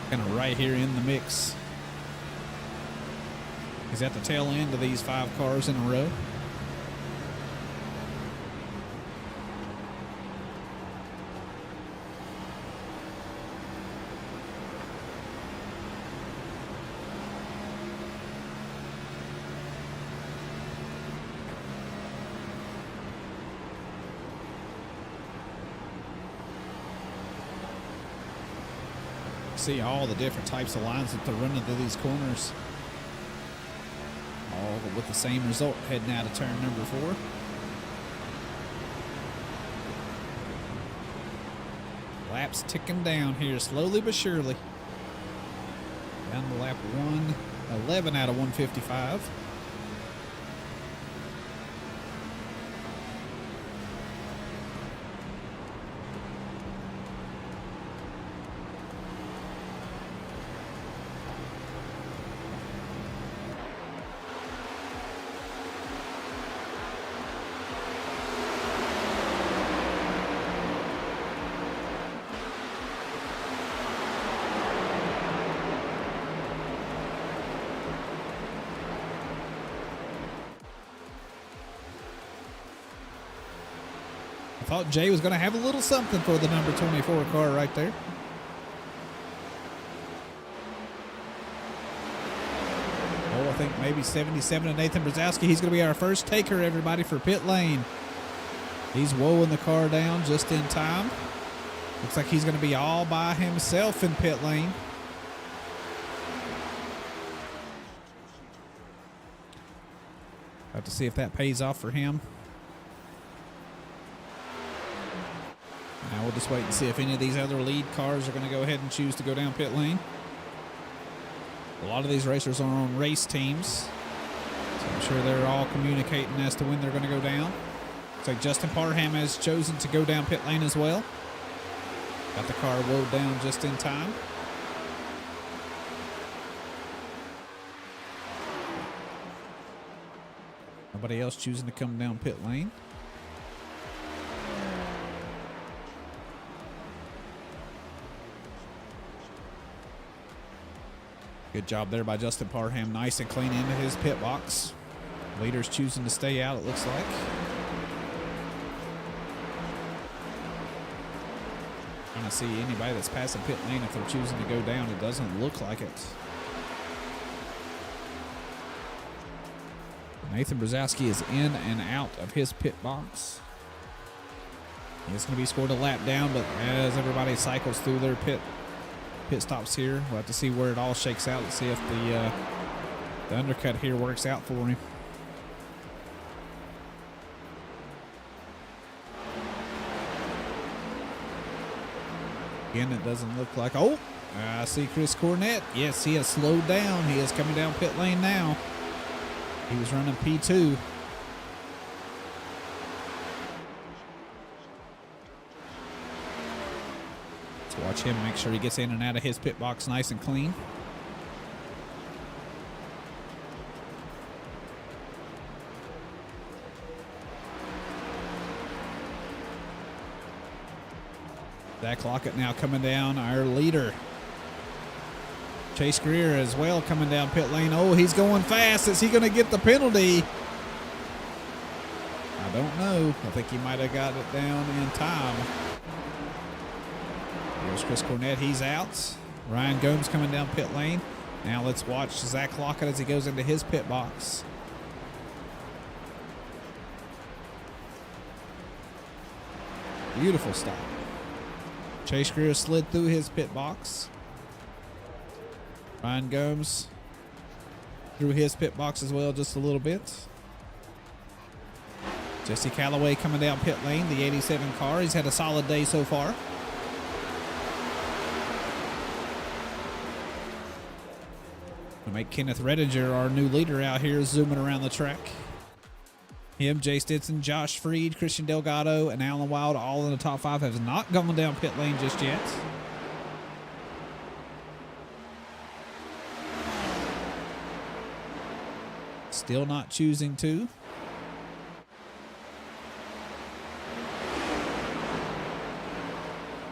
Kind of right here in the mix. He's at the tail end of these 5 cars in a row. See all the different types of lines that they're running through these corners. All with the same result, heading out of turn number 4. Laps ticking down here, slowly but surely. Down to lap 111 out of 155. Thought Jay was going to have a little something for the number 24 car right there. think maybe 77 of Nathan Brzezowski. He's going to be our first taker, everybody, for pit lane. He's woeing the car down just in time. Looks like he's going to be all by himself in pit lane. Have to see if that pays off for him. Now we'll just wait and see if any of these other lead cars are going to go ahead and choose to go down pit lane. A lot of these racers are on race teams, so I'm sure they're all communicating as to when they're going to go down. Looks like Justin Parham has chosen to go down pit lane as well. Got the car woed down just in time. Nobody else choosing to come down pit lane. Good job there by Justin Parham. Nice and clean into his pit box. Leader's choosing to stay out, it looks like. Trying to see anybody that's passing pit lane if they're choosing to go down. It doesn't look like it. Nathan Brzezowski is in and out of his pit box. He's going to be scored a lap down, but as everybody cycles through their pit stops here, we'll have to see where it all shakes out. Let's see if the undercut here works out for him. Again, it doesn't look like... Oh, I see Chris Cornett. Yes, he has slowed down. He is coming down pit lane now. He was running P2. Let's watch him make sure he gets in and out of his pit box nice and clean. Zach Lockett now coming down, our leader. Chase Greer as well coming down pit lane. Oh, he's going fast. Is he going to get the penalty? I don't know. I think he might have got it down in time. Here's Chris Cornett. He's out. Ryan Gomes coming down pit lane. Now let's watch Zach Lockett as he goes into his pit box. Beautiful stop. Chase Greer slid through his pit box. Ryan Gomes through his pit box as well just a little bit. Jesse Calloway coming down pit lane, the 87 car. He's had a solid day so far. We'll make Kenneth Redinger our new leader out here zooming around the track. Him, Jay Stinson, Josh Freed, Christian Delgado, and Alan Wild all in the top 5 have not gone down pit lane just yet. Still not choosing to.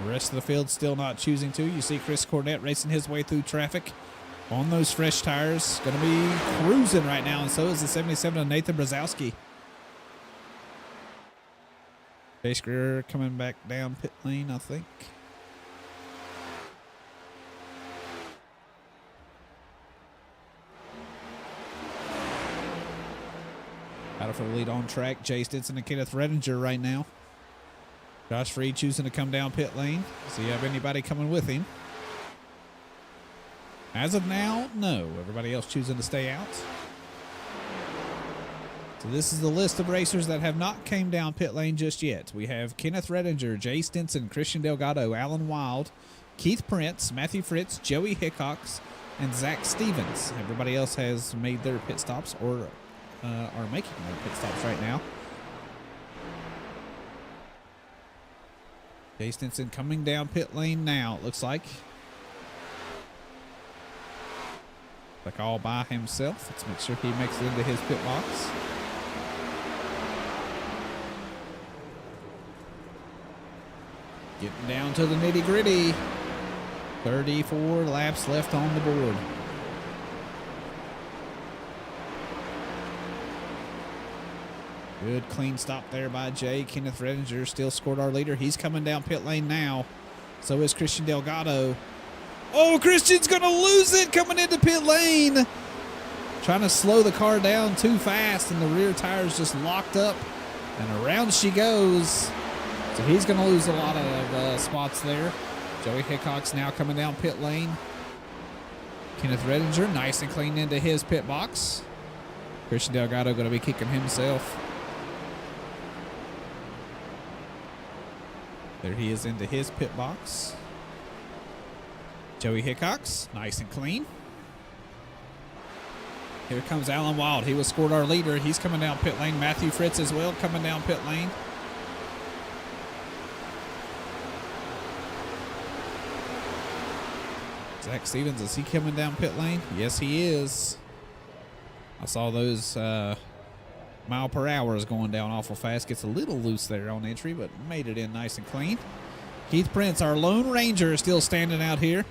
The rest of the field still not choosing to. You see Chris Cornett racing his way through traffic on those fresh tires. Going to be cruising right now, and so is the 77 of Nathan Brzezowski. Chase Greer coming back down pit lane, I think. Battle for the lead on track. Jay Stinson and Kenneth Redinger right now. Josh Freed choosing to come down pit lane. Does he have anybody coming with him? As of now, no. Everybody else choosing to stay out. So this is the list of racers that have not came down pit lane just yet. We have Kenneth Redinger, Jay Stinson, Christian Delgado, Alan Wild, Keith Prince, Matthew Fritz, Joey Hickox, and Zach Stevens. Everybody else has made their pit stops or are making their pit stops right now. Jay Stinson coming down pit lane now, it looks like. Like all by himself. Let's make sure he makes it into his pit box. Getting down to the nitty gritty. 34 laps left on the board. Good clean stop there by Jay. Kenneth Redinger still scored our leader. He's coming down pit lane now. So is Christian Delgado. Oh, Christian's going to lose it coming into pit lane. trying to slow the car down too fast, and the rear tire's just locked up, and around she goes. So he's going to lose a lot of spots there. Joey Hickok's now coming down pit lane. Kenneth Redinger nice and clean into his pit box. Christian Delgado going to be kicking himself. There he is into his pit box. Joey Hickok's nice and clean. Here comes Alan Wild. He was scored our leader. He's coming down pit lane. Matthew Fritz as well coming down pit lane. Zach Stevens, is he coming down pit lane? Yes, he is. I saw those mile per hour is going down awful fast. Gets a little loose there on entry, but made it in nice and clean. Keith Prince, our Lone Ranger, is still standing out here.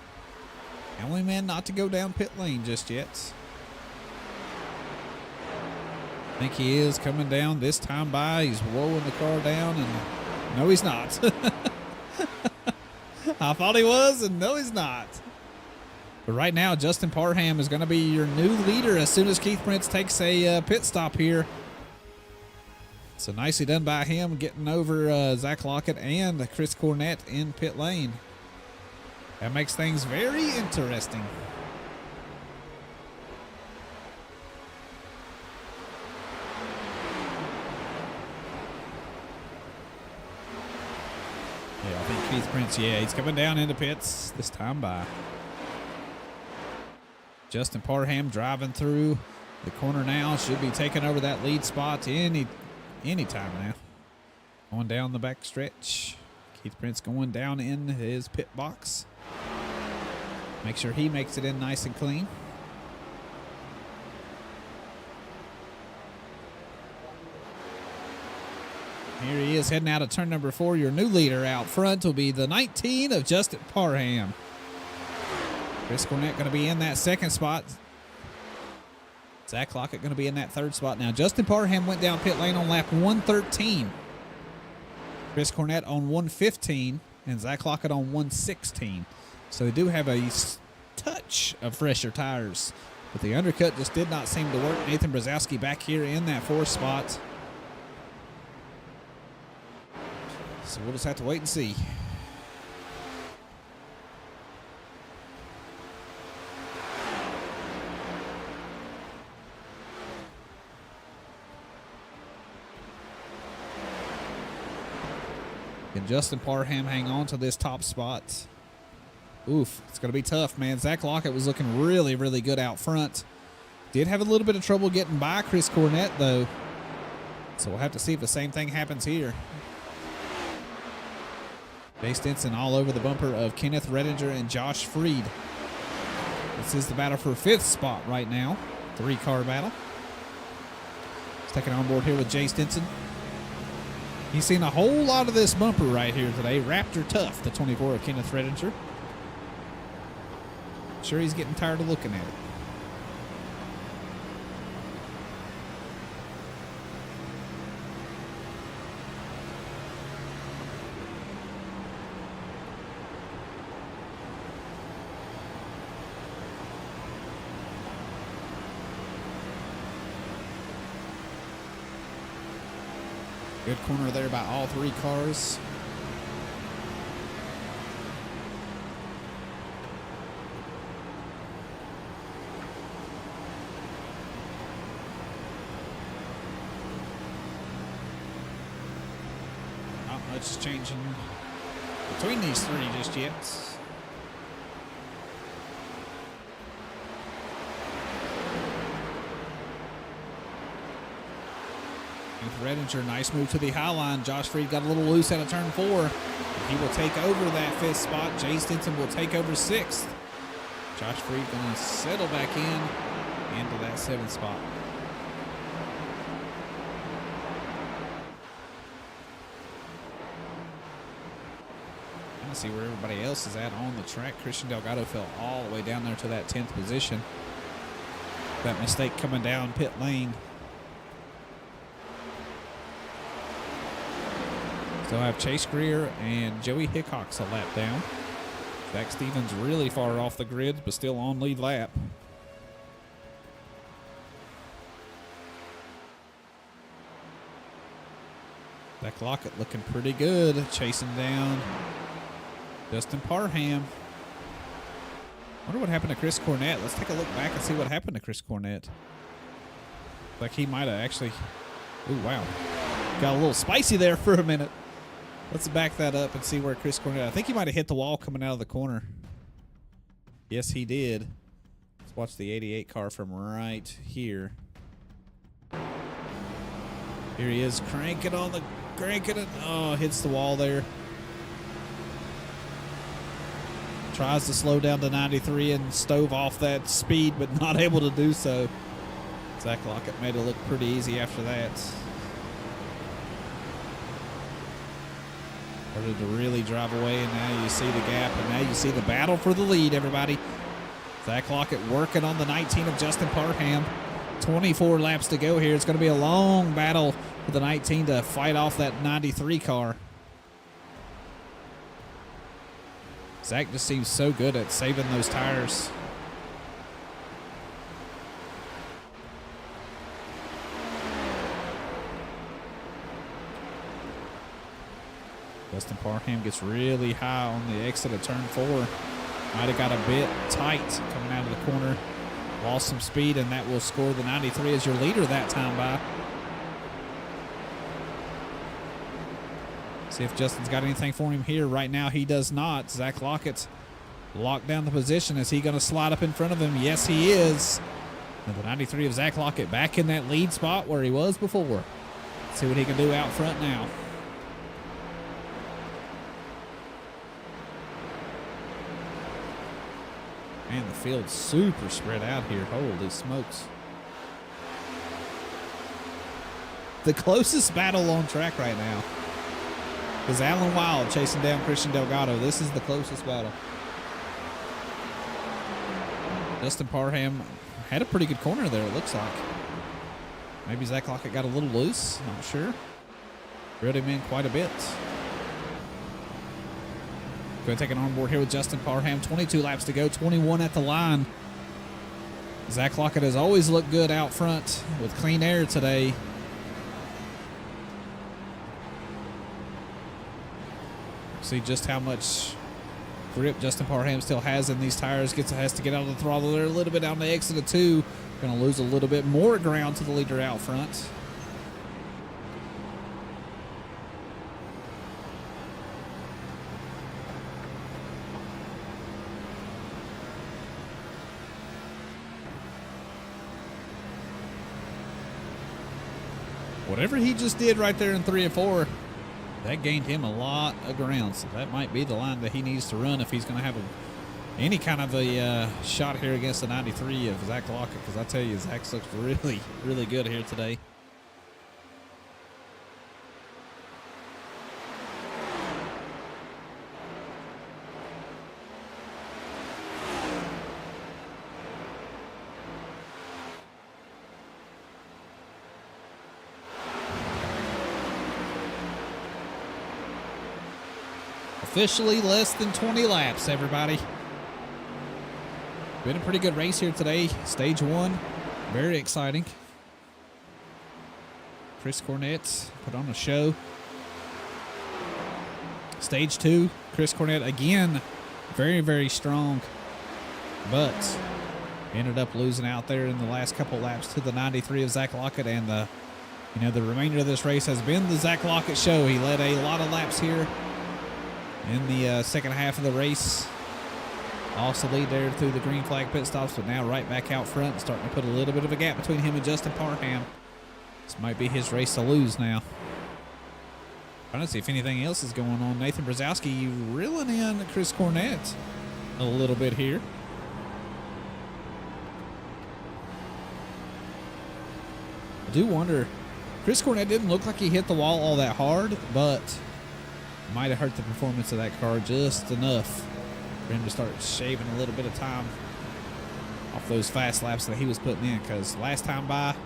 The only man not to go down pit lane just yet. I think he is coming down this time by. He's rolling the car down, and no, he's not. I thought he was, and no, he's not. But right now, Justin Parham is going to be your new leader as soon as Keith Prince takes a pit stop here. So nicely done by him, getting over Zach Lockett and Chris Cornett in pit lane. That makes things very interesting. Yeah, I think Keith Prince, yeah, he's coming down into pits this time by. Justin Parham driving through the corner now. Should be taking over that lead spot any time now. Going down the back stretch. Keith Prince going down in his pit box. Make sure he makes it in nice and clean. Here he is heading out of turn number 4. Your new leader out front will be the 19 of Justin Parham. Chris Cornett going to be in that second spot. Zach Lockett going to be in that third spot. Now, Justin Parham went down pit lane on lap 113. Chris Cornett on 115. And Zach Lockett on 116. So they do have a touch of fresher tires. But the undercut just did not seem to work. Nathan Brzezowski back here in that fourth spot. So we'll just have to wait and see. Can Justin Parham hang on to this top spot? Oof, it's going to be tough, man. Zach Lockett was looking really, really good out front. Did have a little bit of trouble getting by Chris Cornett, though. So we'll have to see if the same thing happens here. Jay Stinson all over the bumper of Kenneth Redinger and Josh Freed. This is the battle for 5th spot right now. 3-car battle. Let's take it on board here with Jay Stinson. He's seen a whole lot of this bumper right here today. Raptor Tough, the 24 of Kenneth Redinger. Sure, he's getting tired of looking at it. Good corner there by all 3 cars. Not much changing between these 3 just yet. Redinger, nice move to the high line. Josh Freed got a little loose out of turn 4. He will take over that 5th spot. Jay Stinson will take over 6th. Josh Freed going to settle back into that 7th spot. Trying to see where everybody else is at on the track. Christian Delgado fell all the way down there to that 10th position. That mistake coming down pit lane. Still have Chase Greer and Joey Hickok's a lap down. Zach Stevens really far off the grid, but still on lead lap. Zach Lockett looking pretty good, chasing down Justin Parham. Wonder what happened to Chris Cornett. Let's take a look back and see what happened to Chris Cornett. Like he might have actually... Ooh, wow. Got a little spicy there for a minute. Let's back that up and see where Chris Cornett... I think he might have hit the wall coming out of the corner. Yes, he did. Let's watch the 88 car from right here. Here he is, cranking it. Oh, hits the wall there. Tries to slow down to 93 and stove off that speed, but not able to do so. Zach Lockett made it look pretty easy after that. Started to really drive away, and now you see the gap, and now you see the battle for the lead, everybody. Zach Lockett working on the 19 of Justin Parham. 24 laps to go here. It's going to be a long battle for the 19 to fight off that 93 car. Zach just seems so good at saving those tires. Justin Parham gets really high on the exit of turn 4. Might have got a bit tight coming out of the corner. Lost some speed, and that will score the 93 as your leader that time by. See if Justin's got anything for him here. Right now, he does not. Zach Lockett's locked down the position. Is he going to slide up in front of him? Yes, he is. And the 93 of Zach Lockett back in that lead spot where he was before. Let's see what he can do out front now. Man, the field's super spread out here. Holy smokes. The closest battle on track right now is Alan Wild chasing down Christian Delgado. This is the closest battle. Justin Parham had a pretty good corner there, it looks like. Maybe Zach Lockett got a little loose. Not sure. Reeled him in quite a bit. Going to take an onboard here with Justin Parham. 22 laps to go, 21 at the line. Zach Lockett has always looked good out front with clean air today. See just how much grip Justin Parham still has in these tires. Has to get out of the throttle there a little bit down the exit of 2. Going to lose a little bit more ground to the leader out front. Whatever he just did right there in 3 and 4, that gained him a lot of ground. So that might be the line that he needs to run if he's going to have any kind of a shot here against the 93 of Zach Lockett. Because I tell you, Zach looks really, really good here today. Officially less than 20 laps, everybody. Been a pretty good race here today. Stage 1, very exciting. Chris Cornett put on a show. Stage 2, Chris Cornett again, very, very strong, but ended up losing out there in the last couple laps to the 93 of Zach Lockett, and the remainder of this race has been the Zach Lockett show. He led a lot of laps here in the second half of the race. Also lead there through the green flag pit stops, but now right back out front and starting to put a little bit of a gap between him and Justin Parham. This might be his race to lose now. I don't see if anything else is going on. Nathan Brzezowski reeling in Chris Cornett a little bit here. I do wonder, Chris Cornett didn't look like he hit the wall all that hard, but might have hurt the performance of that car just enough for him to start shaving a little bit of time off those fast laps that he was putting in, because last time by,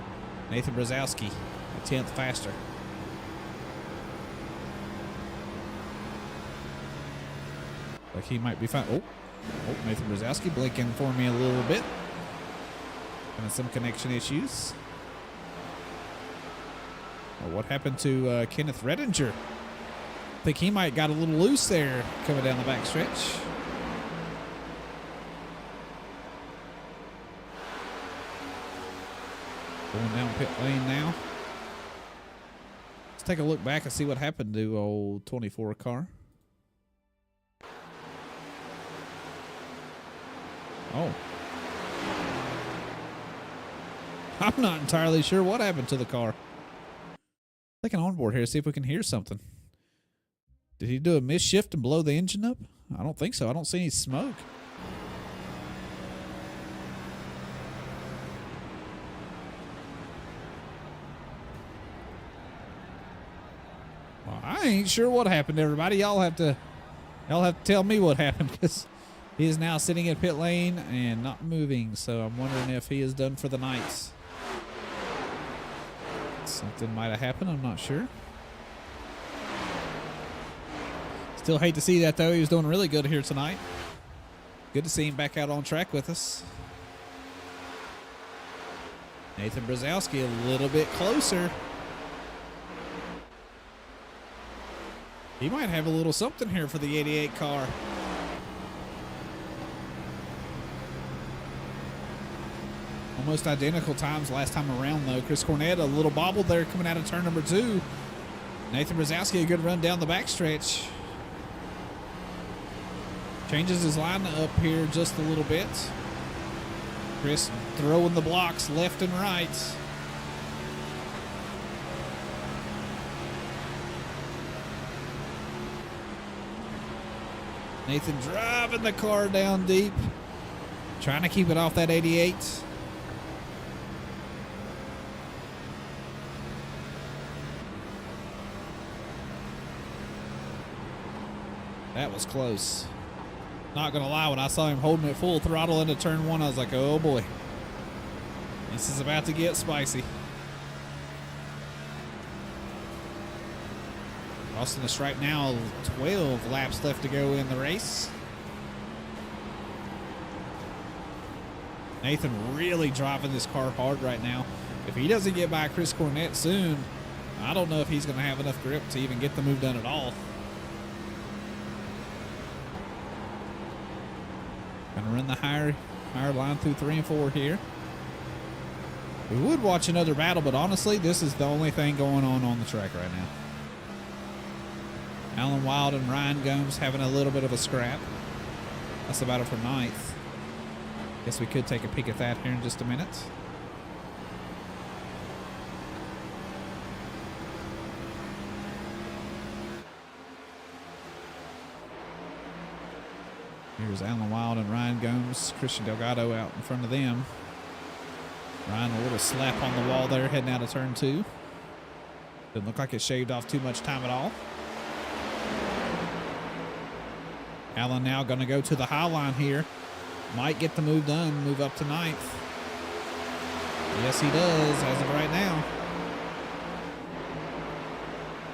Nathan Brzezowski a 10th faster. Like he might be fine. Oh, Nathan Brzezowski blinking for me a little bit. Having some connection issues. Oh, what happened to Kenneth Redinger? I think he might got a little loose there coming down the back stretch. Going down pit lane now. Let's take a look back and see what happened to old 24 car. Oh. I'm not entirely sure what happened to the car. Take an onboard here, see if we can hear something. Did he do a misshift and blow the engine up? I don't think so. I don't see any smoke. Well, I ain't sure what happened, everybody. Y'all have to tell me what happened, because he is now sitting in pit lane and not moving. So I'm wondering if he is done for the night. Something might have happened. I'm not sure. Still hate to see that, though. He was doing really good here tonight. Good to see him back out on track with us. Nathan Brzezowski a little bit closer. He might have a little something here for the 88 car. Almost identical times last time around, though. Chris Cornett a little bobbled there coming out of turn number 2. Nathan Brzezowski a good run down the backstretch. Changes his line up here just a little bit. Chris throwing the blocks left and right. Nathan driving the car down deep. Trying to keep it off that 88. That was close. Not gonna lie, when I saw him holding it full throttle into turn 1, I was like, oh boy. This is about to get spicy. Crossing the stripe now, 12 laps left to go in the race. Nathan really driving this car hard right now. If he doesn't get by Chris Cornett soon, I don't know if he's gonna have enough grip to even get the move done at all. Gonna run the higher line through 3 and 4 here. We would watch another battle, but honestly, this is the only thing going on the track right now. Alan Wild and Ryan Gomes having a little bit of a scrap. That's the battle for 9th. Guess we could take a peek at that here in just a minute. Here's Alan Wild and Ryan Gomes. Christian Delgado out in front of them. Ryan a little slap on the wall there heading out of turn 2. Doesn't look like it shaved off too much time at all. Alan now going to go to the high line here. Might get the move done, move up to 9th. Yes, he does as of right now.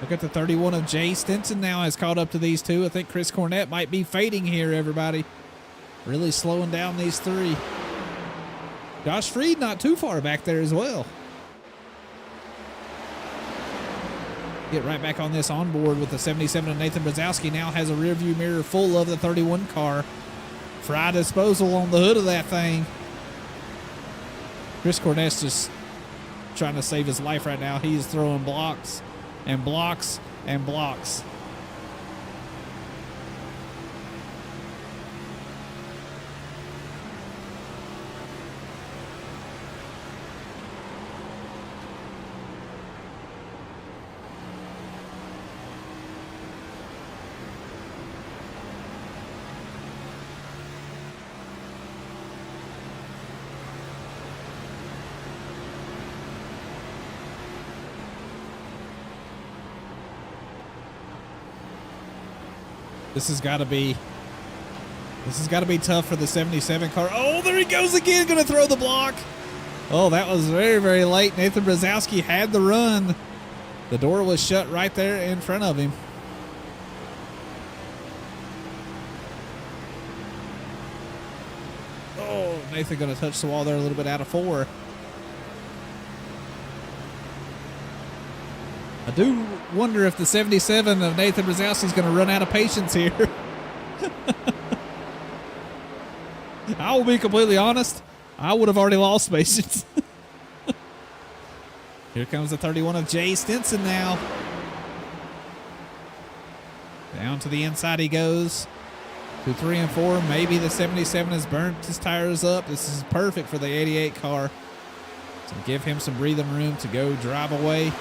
Look at the 31 of Jay Stinson now has caught up to these two. I think Chris Cornett might be fading here, everybody. Really slowing down these 3. Josh Freed not too far back there as well. Get right back on this onboard with the 77 of Nathan Brzezowski. Now has a rear view mirror full of the 31 car. Fry disposal on the hood of that thing. Chris Cornett's just trying to save his life right now. He is throwing blocks and blocks and blocks. This has got to be tough for the 77 car. Oh, there he goes again, going to throw the block. Oh, that was very, very late. Nathan Brzezowski had the run. The door was shut right there in front of him. Oh, Nathan going to touch the wall there a little bit out of 4. I do wonder if the 77 of Nathan Brzezowski is going to run out of patience here. I will be completely honest. I would have already lost patience. Here comes the 31 of Jay Stinson now. Down to the inside he goes. 2, 3, and 4. Maybe the 77 has burnt his tires up. This is perfect for the 88 car to give him some breathing room to go drive away.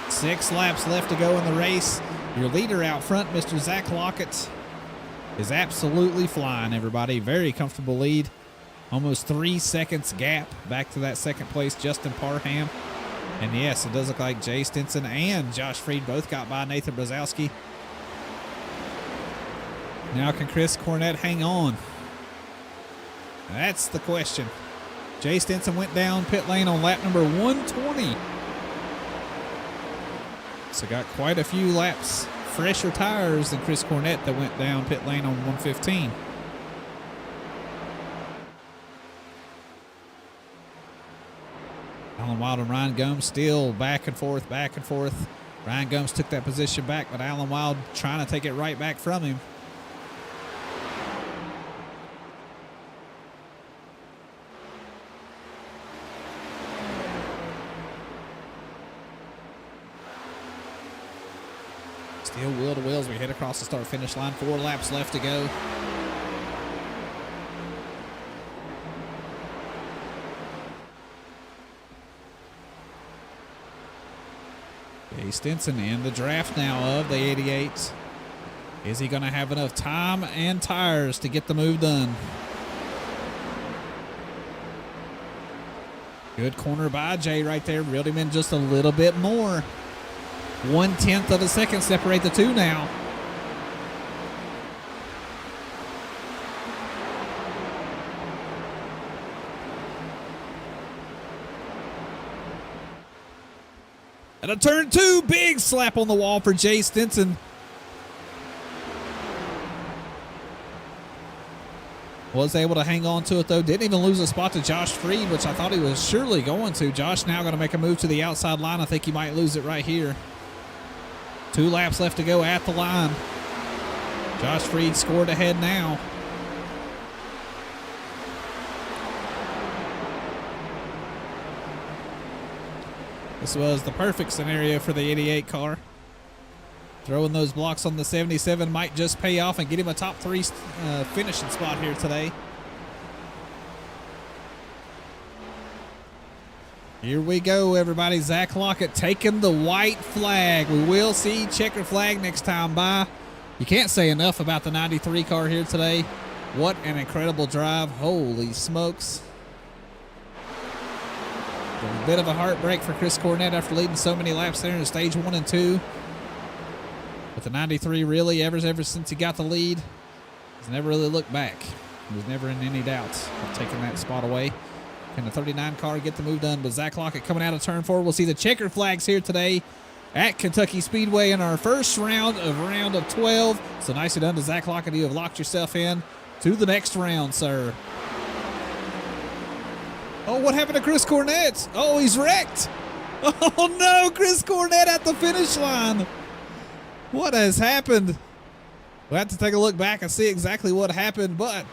Six laps left to go in the race. Your leader out front, Mr. Zach Lockett, is absolutely flying, everybody. Very comfortable lead. Almost 3 seconds gap back to that second place, Justin Parham. And yes, it does look like Jay Stinson and Josh Freed both got by Nathan Brzezowski. Now can Chris Cornett hang on? That's the question. Jay Stinson went down pit lane on lap number 120. So got quite a few laps fresher tires than Chris Cornett that went down pit lane on 115. Alan Wild and Ryan Gomes still back and forth, back and forth. Ryan Gomes took that position back, but Alan Wild trying to take it right back from him. Still wheel to wheel as we head across the start-finish line. 4 laps left to go. Jay Stinson in the draft now of the 88. Is he going to have enough time and tires to get the move done? Good corner by Jay right there. Reeled him in just a little bit more. 1/10 of a second separate the two now. And a turn 2, big slap on the wall for Jay Stinson. Was able to hang on to it though. Didn't even lose a spot to Josh Freed, which I thought he was surely going to. Josh now going to make a move to the outside line. I think he might lose it right here. 2 laps left to go at the line. Josh Freed scored ahead now. This was the perfect scenario for the 88 car. Throwing those blocks on the 77 might just pay off and get him a top 3 finishing spot here today. Here we go, everybody. Zach Lockett taking the white flag. We will see checker flag next time by. You can't say enough about the 93 car here today. What an incredible drive. Holy smokes. A bit of a heartbreak for Chris Cornett after leading so many laps there in stage 1 and 2. But the 93 really, ever since he got the lead, has never really looked back. He was never in any doubt of taking that spot away. Can the 39 car get the move done? But Zach Lockett coming out of turn 4. We'll see the checker flags here today at Kentucky Speedway in our first round of 12. So nicely done to Zach Lockett. You have locked yourself in to the next round, sir. Oh, what happened to Chris Cornett? Oh, he's wrecked. Oh, no, Chris Cornett at the finish line. What has happened? We'll have to take a look back and see exactly what happened, but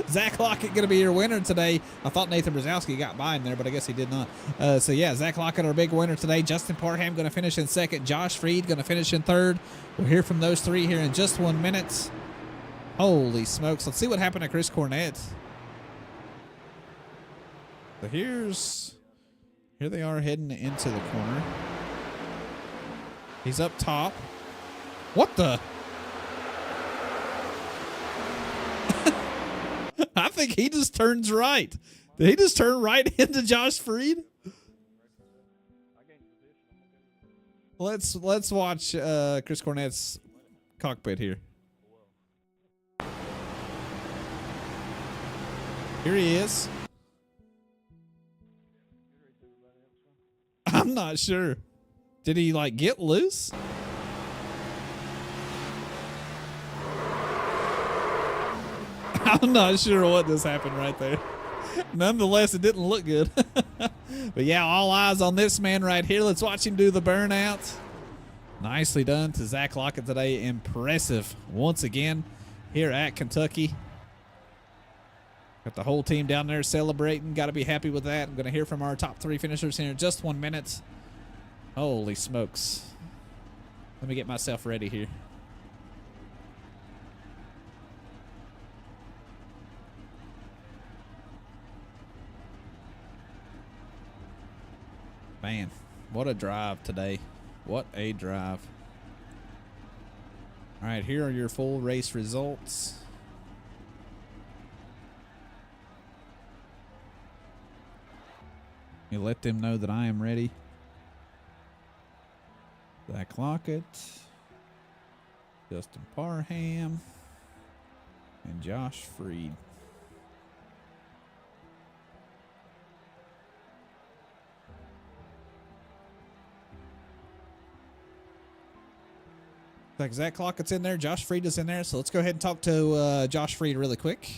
Zach Lockett going to be your winner today. I thought Nathan Brzezowski got by him there, but I guess he did not. So, yeah, Zach Lockett, our big winner today. Justin Parham going to finish in second. Josh Freed going to finish in third. We'll hear from those three here in just 1 minute. Holy smokes. Let's see what happened to Chris Cornett. So here they are heading into the corner. He's up top. What the? I think he just turns right. Did he just turn right into Josh Freed? Let's watch Chris Cornett's cockpit here. Here he is. I'm not sure. Did he like get loose? I'm not sure what just happened right there. Nonetheless, it didn't look good. But yeah, all eyes on this man right here. Let's watch him do the burnout. Nicely done to Zach Lockett today. Impressive once again here at Kentucky. Got the whole team down there celebrating. Got to be happy with that. I'm going to hear from our top 3 finishers here in just 1 minute. Holy smokes. Let me get myself ready here. Man, what a drive today. What a drive. All right, here are your full race results. You let them know that I am ready. Zach Lockett, Justin Parham, and Josh Freed. Like Zach Lockett's in there, Josh Freed is in there, so let's go ahead and talk to Josh Freed really quick.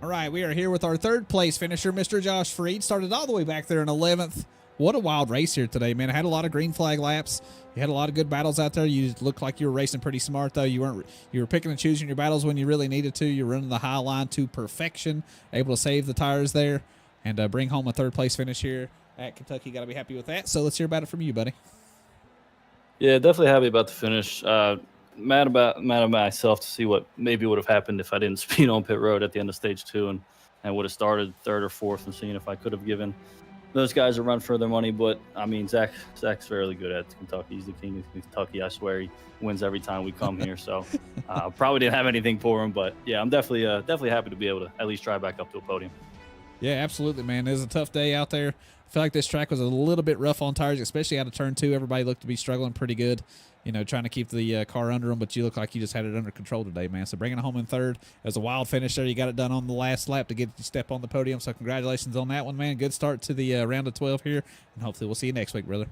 All right, we are here with our 3rd place finisher, Mr. Josh Freed. Started all the way back there in 11th. What a wild race here today, man. I had a lot of green flag laps. You had a lot of good battles out there. You looked like you were racing pretty smart, though. You were picking and choosing your battles when you really needed to. You're running the high line to perfection, able to save the tires there and bring home a 3rd place finish here at Kentucky. Got to be happy with that. So let's hear about it from you, buddy. Yeah, definitely happy about the finish. Mad about myself to see what maybe would have happened if I didn't speed on pit road at the end of stage 2 and would have started 3rd or 4th and seeing if I could have given those guys a run for their money. But I mean, Zach's fairly good at Kentucky. He's the king of Kentucky. I swear he wins every time we come here. So probably didn't have anything for him, but yeah, I'm definitely happy to be able to at least drive back up to a podium. Yeah, absolutely, man. It was a tough day out there. I feel like this track was a little bit rough on tires, especially out of turn 2. Everybody looked to be struggling pretty good, you know, trying to keep the car under them, but you look like you just had it under control today, man. So bringing it home in 3rd. It was a wild finish there. You got it done on the last lap to get you step on the podium, so congratulations on that one, man. Good start to the round of 12 here, and hopefully we'll see you next week, brother.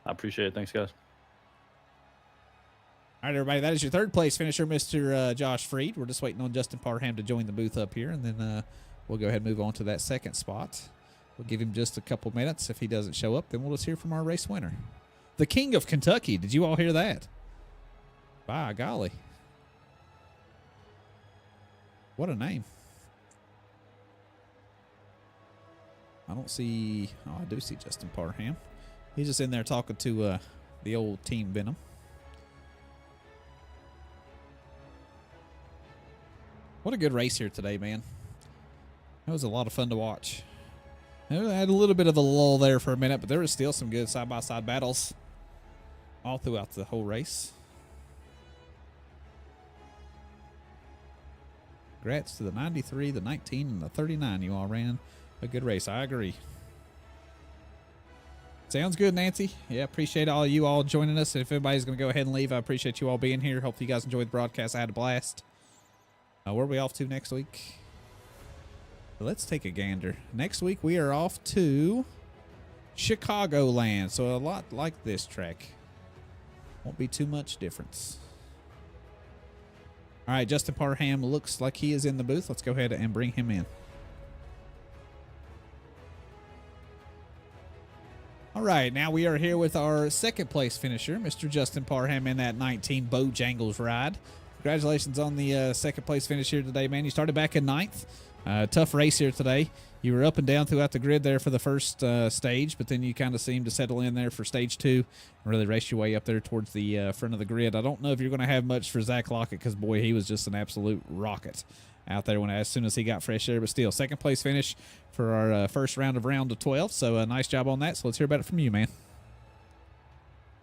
I appreciate it. Thanks, guys. All right, everybody, that is your 3rd place finisher, Mr. Josh Freed. We're just waiting on Justin Parham to join the booth up here, and then we'll go ahead and move on to that 2nd spot. We'll give him just a couple minutes. If he doesn't show up, then we'll just hear from our race winner. The King of Kentucky. Did you all hear that? By golly. What a name. I don't see... Oh, I do see Justin Parham. He's just in there talking to the old Team Venom. What a good race here today, man. It was a lot of fun to watch. I had a little bit of a lull there for a minute, but there was still some good side-by-side battles all throughout the whole race. Congrats to the 93, the 19, and the 39. You all ran a good race. I agree. Sounds good, Nancy. Yeah, appreciate all you all joining us. If everybody's going to go ahead and leave, I appreciate you all being here. Hope you guys enjoyed the broadcast. I had a blast. Where are we off to next week? Let's take a gander. Next week, we are off to Chicagoland. So a lot like this track. Won't be too much difference. All right, Justin Parham looks like he is in the booth. Let's go ahead and bring him in. All right, now we are here with our 2nd place finisher, Mr. Justin Parham in that 19 Bojangles ride. Congratulations on the 2nd place finish here today, man. You started back in 9th. Tough race here today. You were up and down throughout the grid there for the first stage, but then you kind of seemed to settle in there for stage 2 and really race your way up there towards the front of the grid. I don't know if you're going to have much for Zach Lockett because, boy, he was just an absolute rocket out there as soon as he got fresh air. But still, 2nd place finish for our first round of 12. So nice job on that. So let's hear about it from you, man.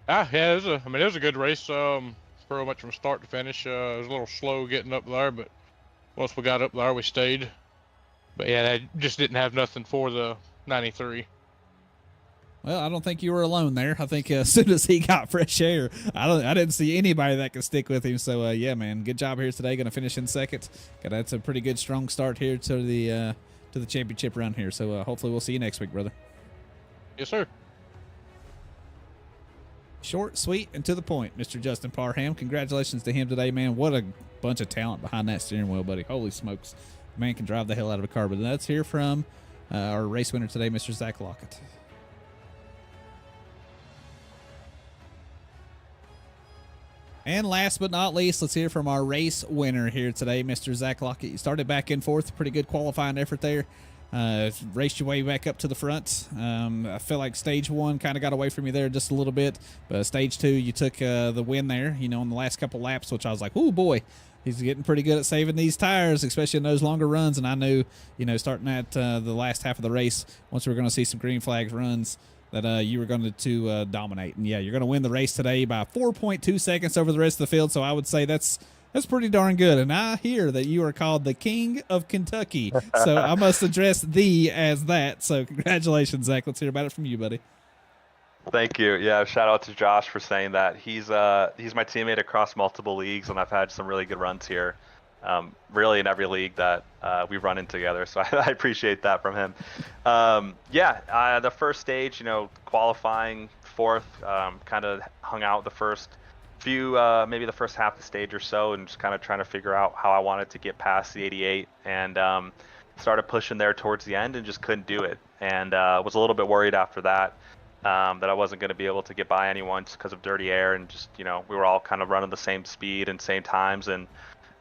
Yeah, it was a good race. Pretty much from start to finish. It was a little slow getting up there, but once we got up there, we stayed. But yeah, I just didn't have nothing for the 93. Well, I don't think you were alone there. I think as soon as he got fresh air, I didn't see anybody that could stick with him. So yeah, man, good job here today. Going to finish in 2nd. That's a pretty good, strong start here to the championship run here. So hopefully we'll see you next week, brother. Yes, sir. Short, sweet, and to the point, Mr. Justin Parham. Congratulations to him today, man. What a bunch of talent behind that steering wheel, buddy. Holy smokes. Man can drive the hell out of a car. But let's hear from our race winner today, Mr. Zach Lockett. And last but not least, let's hear from our race winner here today, Mr. Zach Lockett. You started back in fourth. Pretty good qualifying effort there. Raced your way back up to the front. I feel like stage one kind of got away from you there just a little bit. But stage two, you took the win there, you know, in the last couple laps, which I was like, oh, boy. He's getting pretty good at saving these tires, especially in those longer runs. And I knew, you know, starting at the last half of the race, once we were going to see some green flags runs, that you were going to dominate. And, yeah, you're going to win the race today by 4.2 seconds over the rest of the field. So I would say that's pretty darn good. And I hear that you are called the King of Kentucky. So I must address thee as that. So congratulations, Zach. Let's hear about it from you, buddy. Thank you. Yeah, shout out to Josh for saying that. He's my teammate across multiple leagues, and I've had some really good runs here, really in every league that we've run in together. So I appreciate that from him. The first stage, you know, qualifying fourth, kind of hung out the first few, maybe the first half of the stage or so, and just kind of trying to figure out how I wanted to get past the 88, and started pushing there towards the end and just couldn't do it, and was a little bit worried after that. That I wasn't going to be able to get by anyone just because of dirty air, and just, you know, we were all kind of running the same speed and same times. And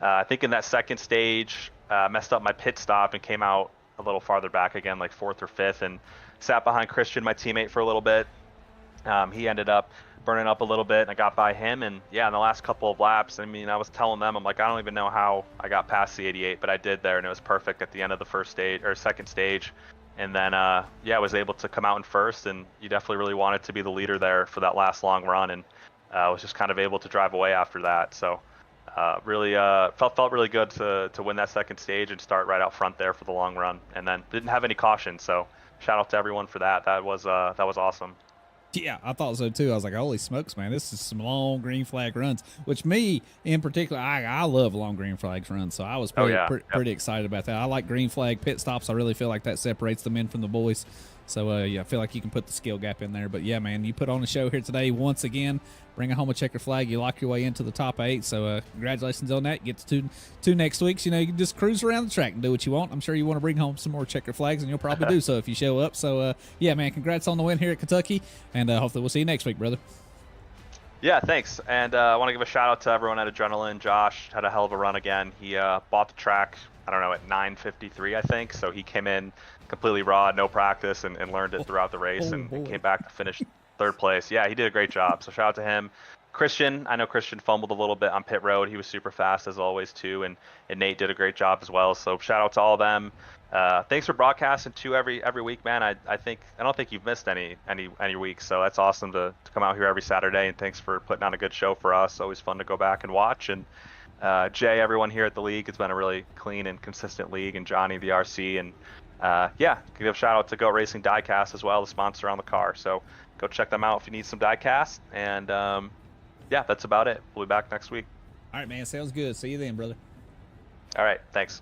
I think in that second stage, messed up my pit stop and came out a little farther back again, like fourth or fifth, and sat behind Christian, my teammate, for a little bit. He ended up burning up a little bit, and I got by him. And yeah, in the last couple of laps, I mean, I was telling them, I'm like, I don't even know how I got past the 88, but I did there, and it was perfect at the end of the first stage or second stage. And then, I was able to come out in first, and you definitely really wanted to be the leader there for that last long run, and was just kind of able to drive away after that. So really felt really good to win that second stage and start right out front there for the long run, and then didn't have any caution. So shout out to everyone for that. That was awesome. Yeah, I thought so too. I was like, holy smokes, man, this is some long green flag runs, which me in particular, I love long green flags runs. So I was pretty excited about that. I like green flag pit stops. I really feel like that separates the men from the boys. So, yeah, I feel like you can put the skill gap in there. But, yeah, man, you put on a show here today once again. Bring home a checker flag. You lock your way into the top 8. So, congratulations on that. Get to two next weeks. You know, you can just cruise around the track and do what you want. I'm sure you want to bring home some more checker flags, and you'll probably do so if you show up. So, yeah, man, congrats on the win here at Kentucky. And hopefully we'll see you next week, brother. Yeah, thanks. And I want to give a shout-out to everyone at Adrenaline. Josh had a hell of a run again. He bought the track, I don't know, at 9:53, I think. So he came in completely raw, no practice, and learned it throughout the race, and came back to finish third place. Yeah, he did a great job. So shout out to him. Christian, I know Christian fumbled a little bit on pit road. He was super fast as always too, and Nate did a great job as well. So shout out to all of them. Thanks for broadcasting too every week, man. I don't think you've missed any weeks, so that's awesome to come out here every Saturday, and thanks for putting on a good show for us. Always fun to go back and watch. And Jay, everyone here at the league, it's been a really clean and consistent league, and Johnny, the RC, and yeah, give a shout out to Go Racing Diecast as well, the sponsor on the car. So go check them out if you need some diecast. And yeah, that's about it. We'll be back next week. All right, man. Sounds good. See you then, brother. All right. Thanks.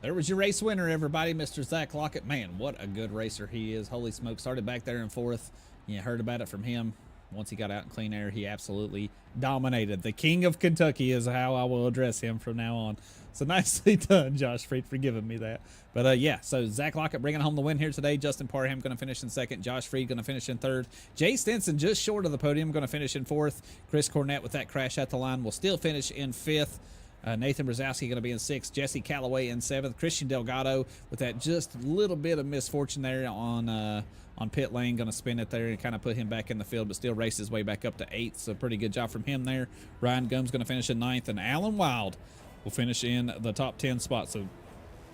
There was your race winner, everybody, Mr. Zach Lockett. Man, what a good racer he is. Holy smoke. Started back there in fourth. You heard about it from him. Once he got out in clean air, he absolutely dominated. The King of Kentucky is how I will address him from now on. So nicely done, Josh Freed, for giving me that. But, yeah, so Zach Lockett bringing home the win here today. Justin Parham going to finish in second. Josh Freed going to finish in third. Jay Stinson just short of the podium, going to finish in fourth. Chris Cornett with that crash at the line will still finish in fifth. Nathan Brzezowski going to be in sixth. Jesse Calloway in seventh. Christian Delgado with that just little bit of misfortune there on pit lane, going to spin it there and kind of put him back in the field, but still race his way back up to eighth. So pretty good job from him there. Ryan Gumbs going to finish in ninth, and Alan Wild will finish in the top 10 spot. So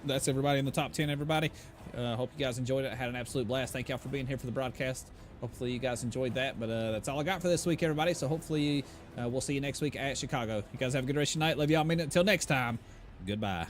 that's everybody in the top 10, everybody. Hope you guys enjoyed it. I had an absolute blast. Thank y'all for being here for the broadcast. Hopefully you guys enjoyed that, but that's all I got for this week, everybody. So hopefully we'll see you next week at Chicago. You guys have a good rest of your night. Love y'all. Mean it. Until next time, goodbye.